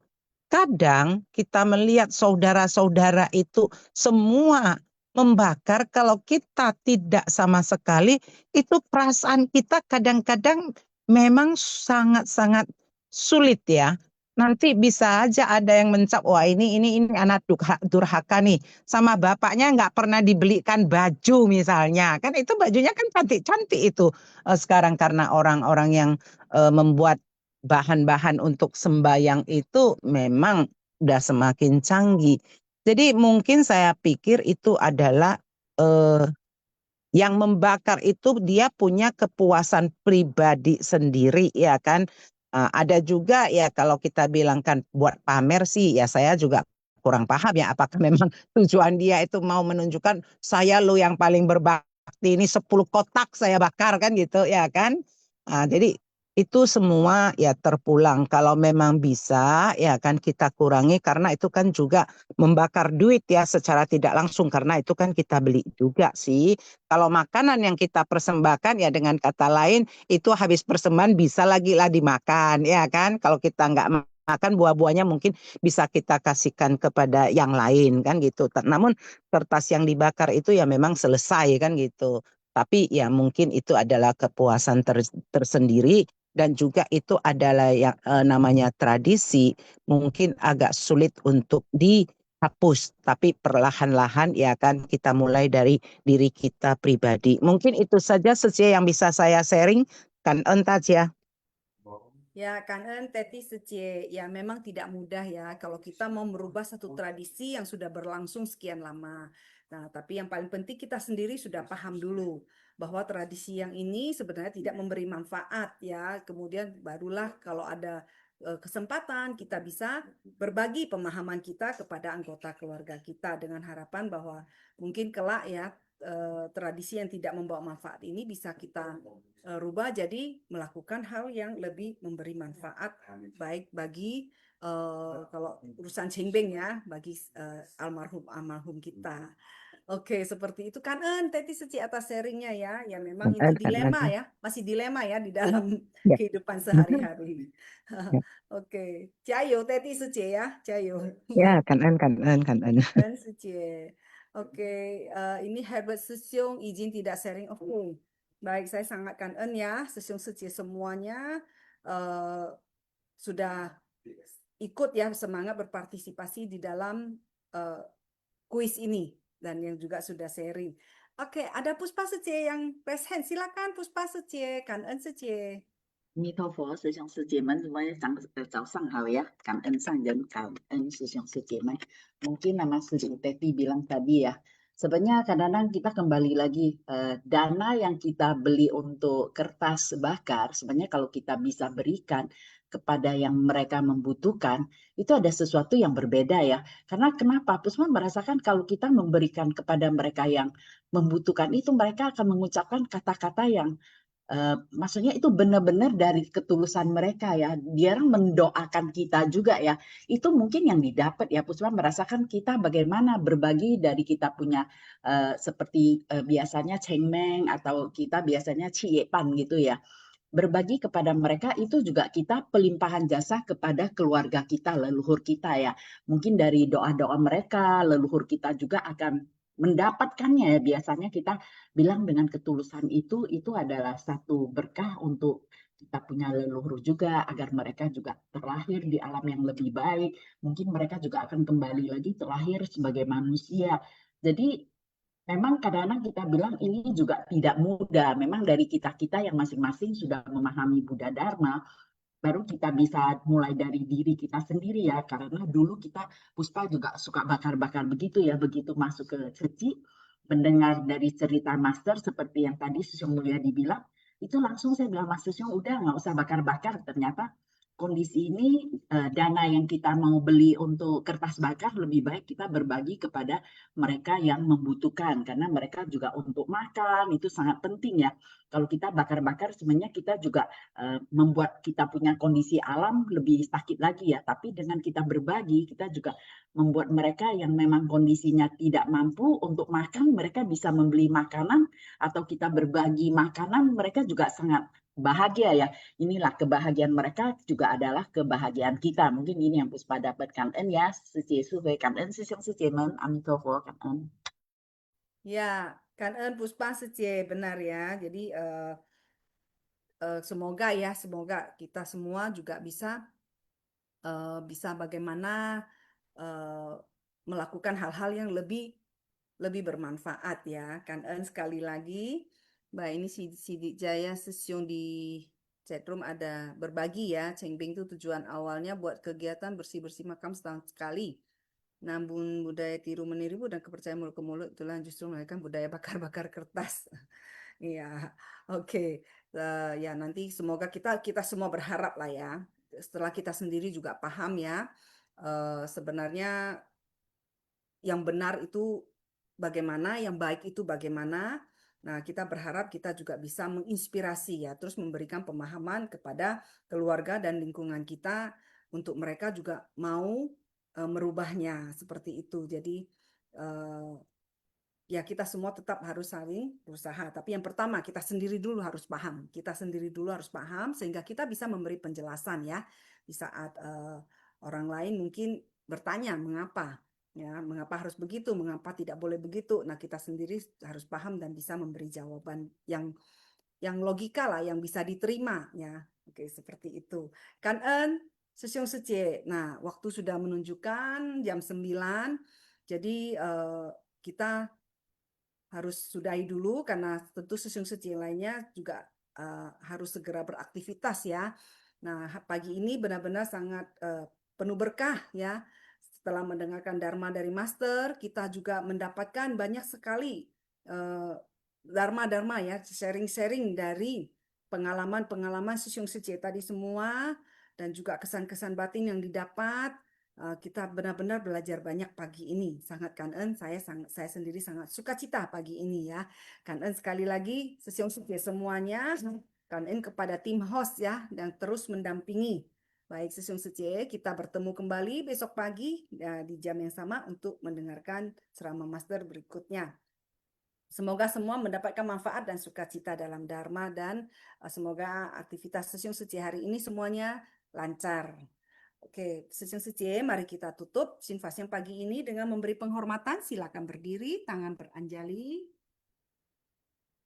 kadang kita melihat saudara-saudara itu semua membakar, kalau kita tidak sama sekali, itu perasaan kita kadang-kadang memang sangat-sangat sulit ya. Nanti bisa aja ada yang mencap, wah ini anak durhaka nih, sama bapaknya nggak pernah dibelikan baju misalnya, kan itu bajunya kan cantik-cantik itu sekarang karena orang-orang yang membuat bahan-bahan untuk sembahyang itu memang udah semakin canggih. Jadi mungkin saya pikir itu adalah yang membakar itu dia punya kepuasan pribadi sendiri ya kan. Ada juga ya kalau kita bilang kan buat pamer sih ya, saya juga kurang paham ya apakah memang tujuan dia itu mau menunjukkan saya lo yang paling berbakti, ini 10 kotak saya bakar kan gitu ya kan. Jadi itu semua ya terpulang kalau memang bisa ya kan kita kurangi, karena itu kan juga membakar duit ya secara tidak langsung, karena itu kan kita beli juga sih. Kalau makanan yang kita persembahkan ya dengan kata lain itu habis persembahan bisa lagi lah dimakan ya kan. Kalau kita nggak makan buah-buahnya mungkin bisa kita kasihkan kepada yang lain kan gitu. Namun kertas yang dibakar itu ya memang selesai kan gitu. Tapi ya mungkin itu adalah kepuasan tersendiri, dan juga itu adalah yang namanya tradisi, mungkin agak sulit untuk dihapus, tapi perlahan-lahan ya kan kita mulai dari diri kita pribadi. Mungkin itu saja yang bisa saya sharing. Kan entat ya. Ya, Kangen Teti Secie, ya memang tidak mudah ya kalau kita mau merubah satu tradisi yang sudah berlangsung sekian lama. Nah, tapi yang paling penting kita sendiri sudah paham dulu bahwa tradisi yang ini sebenarnya tidak memberi manfaat ya. Kemudian barulah kalau ada kesempatan kita bisa berbagi pemahaman kita kepada anggota keluarga kita dengan harapan bahwa mungkin kelak ya tradisi yang tidak membawa manfaat ini bisa kita rubah jadi melakukan hal yang lebih memberi manfaat baik bagi kalau urusan cengbeng ya bagi almarhum kita. Oke, seperti itu kan Teti Seci atas sharingnya ya. Ya memang itu dilema ya, masih dilema ya di dalam Ya. kehidupan sehari-hari. Ya. Oke, Cayo Teti Seci ya, Cayo. Ya, kan en. Dan Seci. Oke, ini Herbert Susyong izin tidak sharing. Oke, baik, saya sangat kangen ya Susyong Seci semuanya sudah ikut ya semangat berpartisipasi di dalam kuis ini dan yang juga sudah sharing. Oke, ada Puspa Secie yang raise hand. Silakan Puspa Secie, kangen Secie. 阿弥陀佛，师兄师姐们，semuanya早上好ya. 感恩上人，感恩师兄师姐们. Mungkin nama Sri Teti bilang tadi ya, sebenarnya kadang-kadang kita kembali lagi dana yang kita beli untuk kertas bakar, sebenarnya kalau kita bisa berikan kepada yang mereka membutuhkan, itu ada sesuatu yang berbeda ya. Karena kenapa? Pusman merasakan kalau kita memberikan kepada mereka yang membutuhkan itu, mereka akan mengucapkan kata-kata yang maksudnya itu benar-benar dari ketulusan mereka ya. Dia mendoakan kita juga ya. Itu mungkin yang didapat ya. Puspa merasakan kita bagaimana berbagi dari kita punya seperti biasanya cengmeng atau kita biasanya ciepan gitu ya. Berbagi kepada mereka itu juga kita pelimpahan jasa kepada keluarga kita, leluhur kita ya. Mungkin dari doa-doa mereka, leluhur kita juga akan mendapatkannya ya. Biasanya kita bilang dengan ketulusan itu adalah satu berkah untuk kita punya leluhur juga, agar mereka juga terlahir di alam yang lebih baik. Mungkin mereka juga akan kembali lagi terlahir sebagai manusia. Jadi memang kadang-kadang kita bilang ini juga tidak mudah. Memang dari kita-kita yang masing-masing sudah memahami Buddha Dharma, baru kita bisa mulai dari diri kita sendiri ya. Karena dulu kita, Puspa juga suka bakar-bakar begitu ya, begitu masuk ke Seci, mendengar dari cerita Master seperti yang tadi Susyong Mulia dibilang, itu langsung saya bilang, Mas Susyong udah nggak usah bakar-bakar. Ternyata kondisi ini dana yang kita mau beli untuk kertas bakar lebih baik kita berbagi kepada mereka yang membutuhkan, karena mereka juga untuk makan itu sangat penting ya. Kalau kita bakar-bakar sebenarnya kita juga membuat kita punya kondisi alam lebih sakit lagi ya. Tapi dengan kita berbagi kita juga membuat mereka yang memang kondisinya tidak mampu untuk makan, mereka bisa membeli makanan, atau kita berbagi makanan, mereka juga sangat bahagia ya. Inilah kebahagiaan mereka juga adalah kebahagiaan kita. Mungkin ini yang Puspa dapatkan ya. Suci suwe kangen Susyong Suci men amitofo kangen. Ya, kangen Puspa Secie benar ya. Jadi semoga ya, semoga kita semua juga bisa bagaimana melakukan hal-hal yang lebih bermanfaat ya. Kangen sekali lagi. Mbak, ini Sidik Jaya Susyong di chatroom ada berbagi ya. Cengbeng itu tujuan awalnya buat kegiatan bersih-bersih makam setahun sekali. Namun budaya tiru meniru dan kepercayaan mulut ke mulut itulah justru melahirkan budaya bakar-bakar kertas. Iya, oke. Ya nanti semoga kita semua berharap lah ya. Setelah kita sendiri juga paham ya. Sebenarnya yang benar itu bagaimana, yang baik itu bagaimana. Nah, kita berharap kita juga bisa menginspirasi ya, terus memberikan pemahaman kepada keluarga dan lingkungan kita untuk mereka juga mau merubahnya seperti itu. Jadi ya kita semua tetap harus saling berusaha. Tapi yang pertama kita sendiri dulu harus paham. Kita sendiri dulu harus paham sehingga kita bisa memberi penjelasan ya di saat orang lain mungkin bertanya mengapa ya, mengapa harus begitu, mengapa tidak boleh begitu. Nah, kita sendiri harus paham dan bisa memberi jawaban yang logika lah, yang bisa diterima ya. Oke, seperti itu. Kan En, Sesiong Secie. Nah, waktu sudah menunjukkan jam 9. Jadi kita harus sudahi dulu karena tentu Sesiong Secie lainnya juga harus segera beraktivitas ya. Nah, pagi ini benar-benar sangat penuh berkah ya. Setelah mendengarkan Dharma dari Master, kita juga mendapatkan banyak sekali Dharma-Dharma ya, sharing-sharing dari pengalaman-pengalaman Sesiong Secie tadi semua, dan juga kesan-kesan batin yang didapat. Kita benar-benar belajar banyak pagi ini. Sangat Kan-en, saya sendiri sangat sukacita pagi ini ya. Kan-en sekali lagi, Sesiong Secie semuanya, Kan-en kepada tim host ya, yang terus mendampingi. Baik Sesiong Secie, kita bertemu kembali besok pagi ya, di jam yang sama untuk mendengarkan ceramah Master berikutnya. Semoga semua mendapatkan manfaat dan sukacita dalam Dharma, dan semoga aktivitas Sesiong Secie hari ini semuanya lancar. Oke, Sesiong Secie, mari kita tutup Shinfasyang pagi ini dengan memberi penghormatan. Silakan berdiri, tangan beranjali.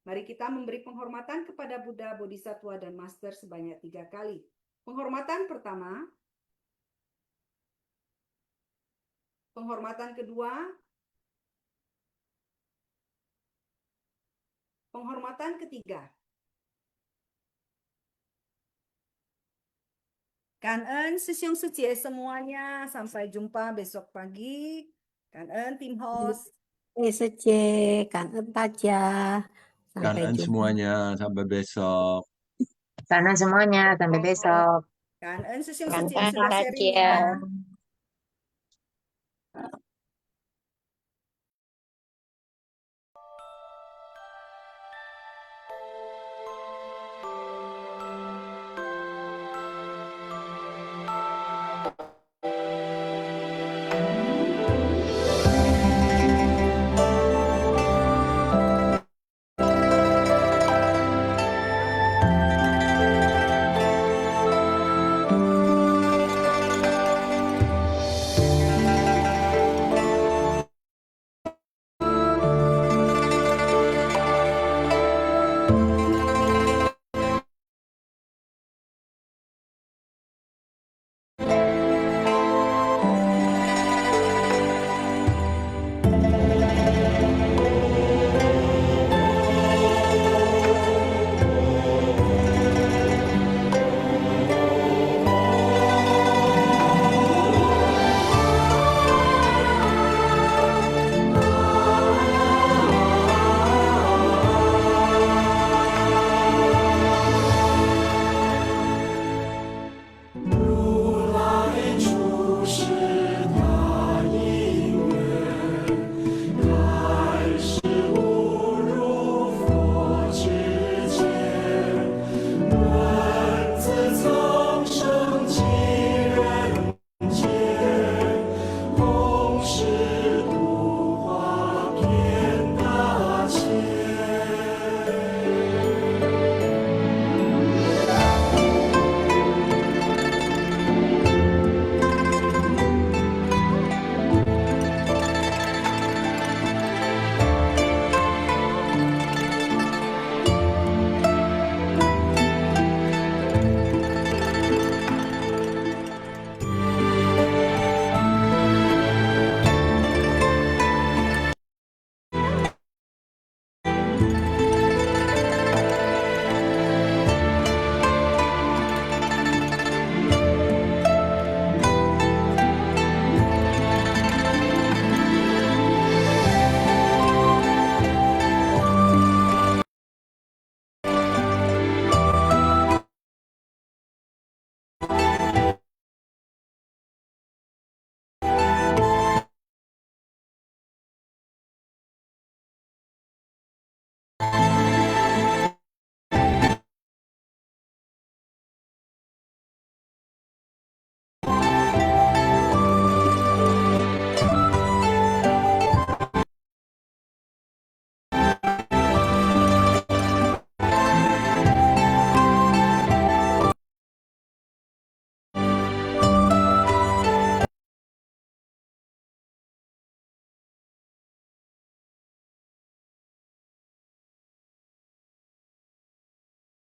Mari kita memberi penghormatan kepada Buddha, Bodhisattva, dan Master sebanyak 3 kali. Penghormatan pertama, penghormatan kedua, penghormatan ketiga. Kan-en, Sesiong Secie semuanya. Sampai jumpa besok pagi. Kan-en, tim host. Secie, Kan-en Taja. Sampai Kan-en jumpa. semuanya, sampai besok. Sana semuanya, sampai besok. Kan-en, Sesiong Kan-en Secie yang sudah sharing Taja. ya.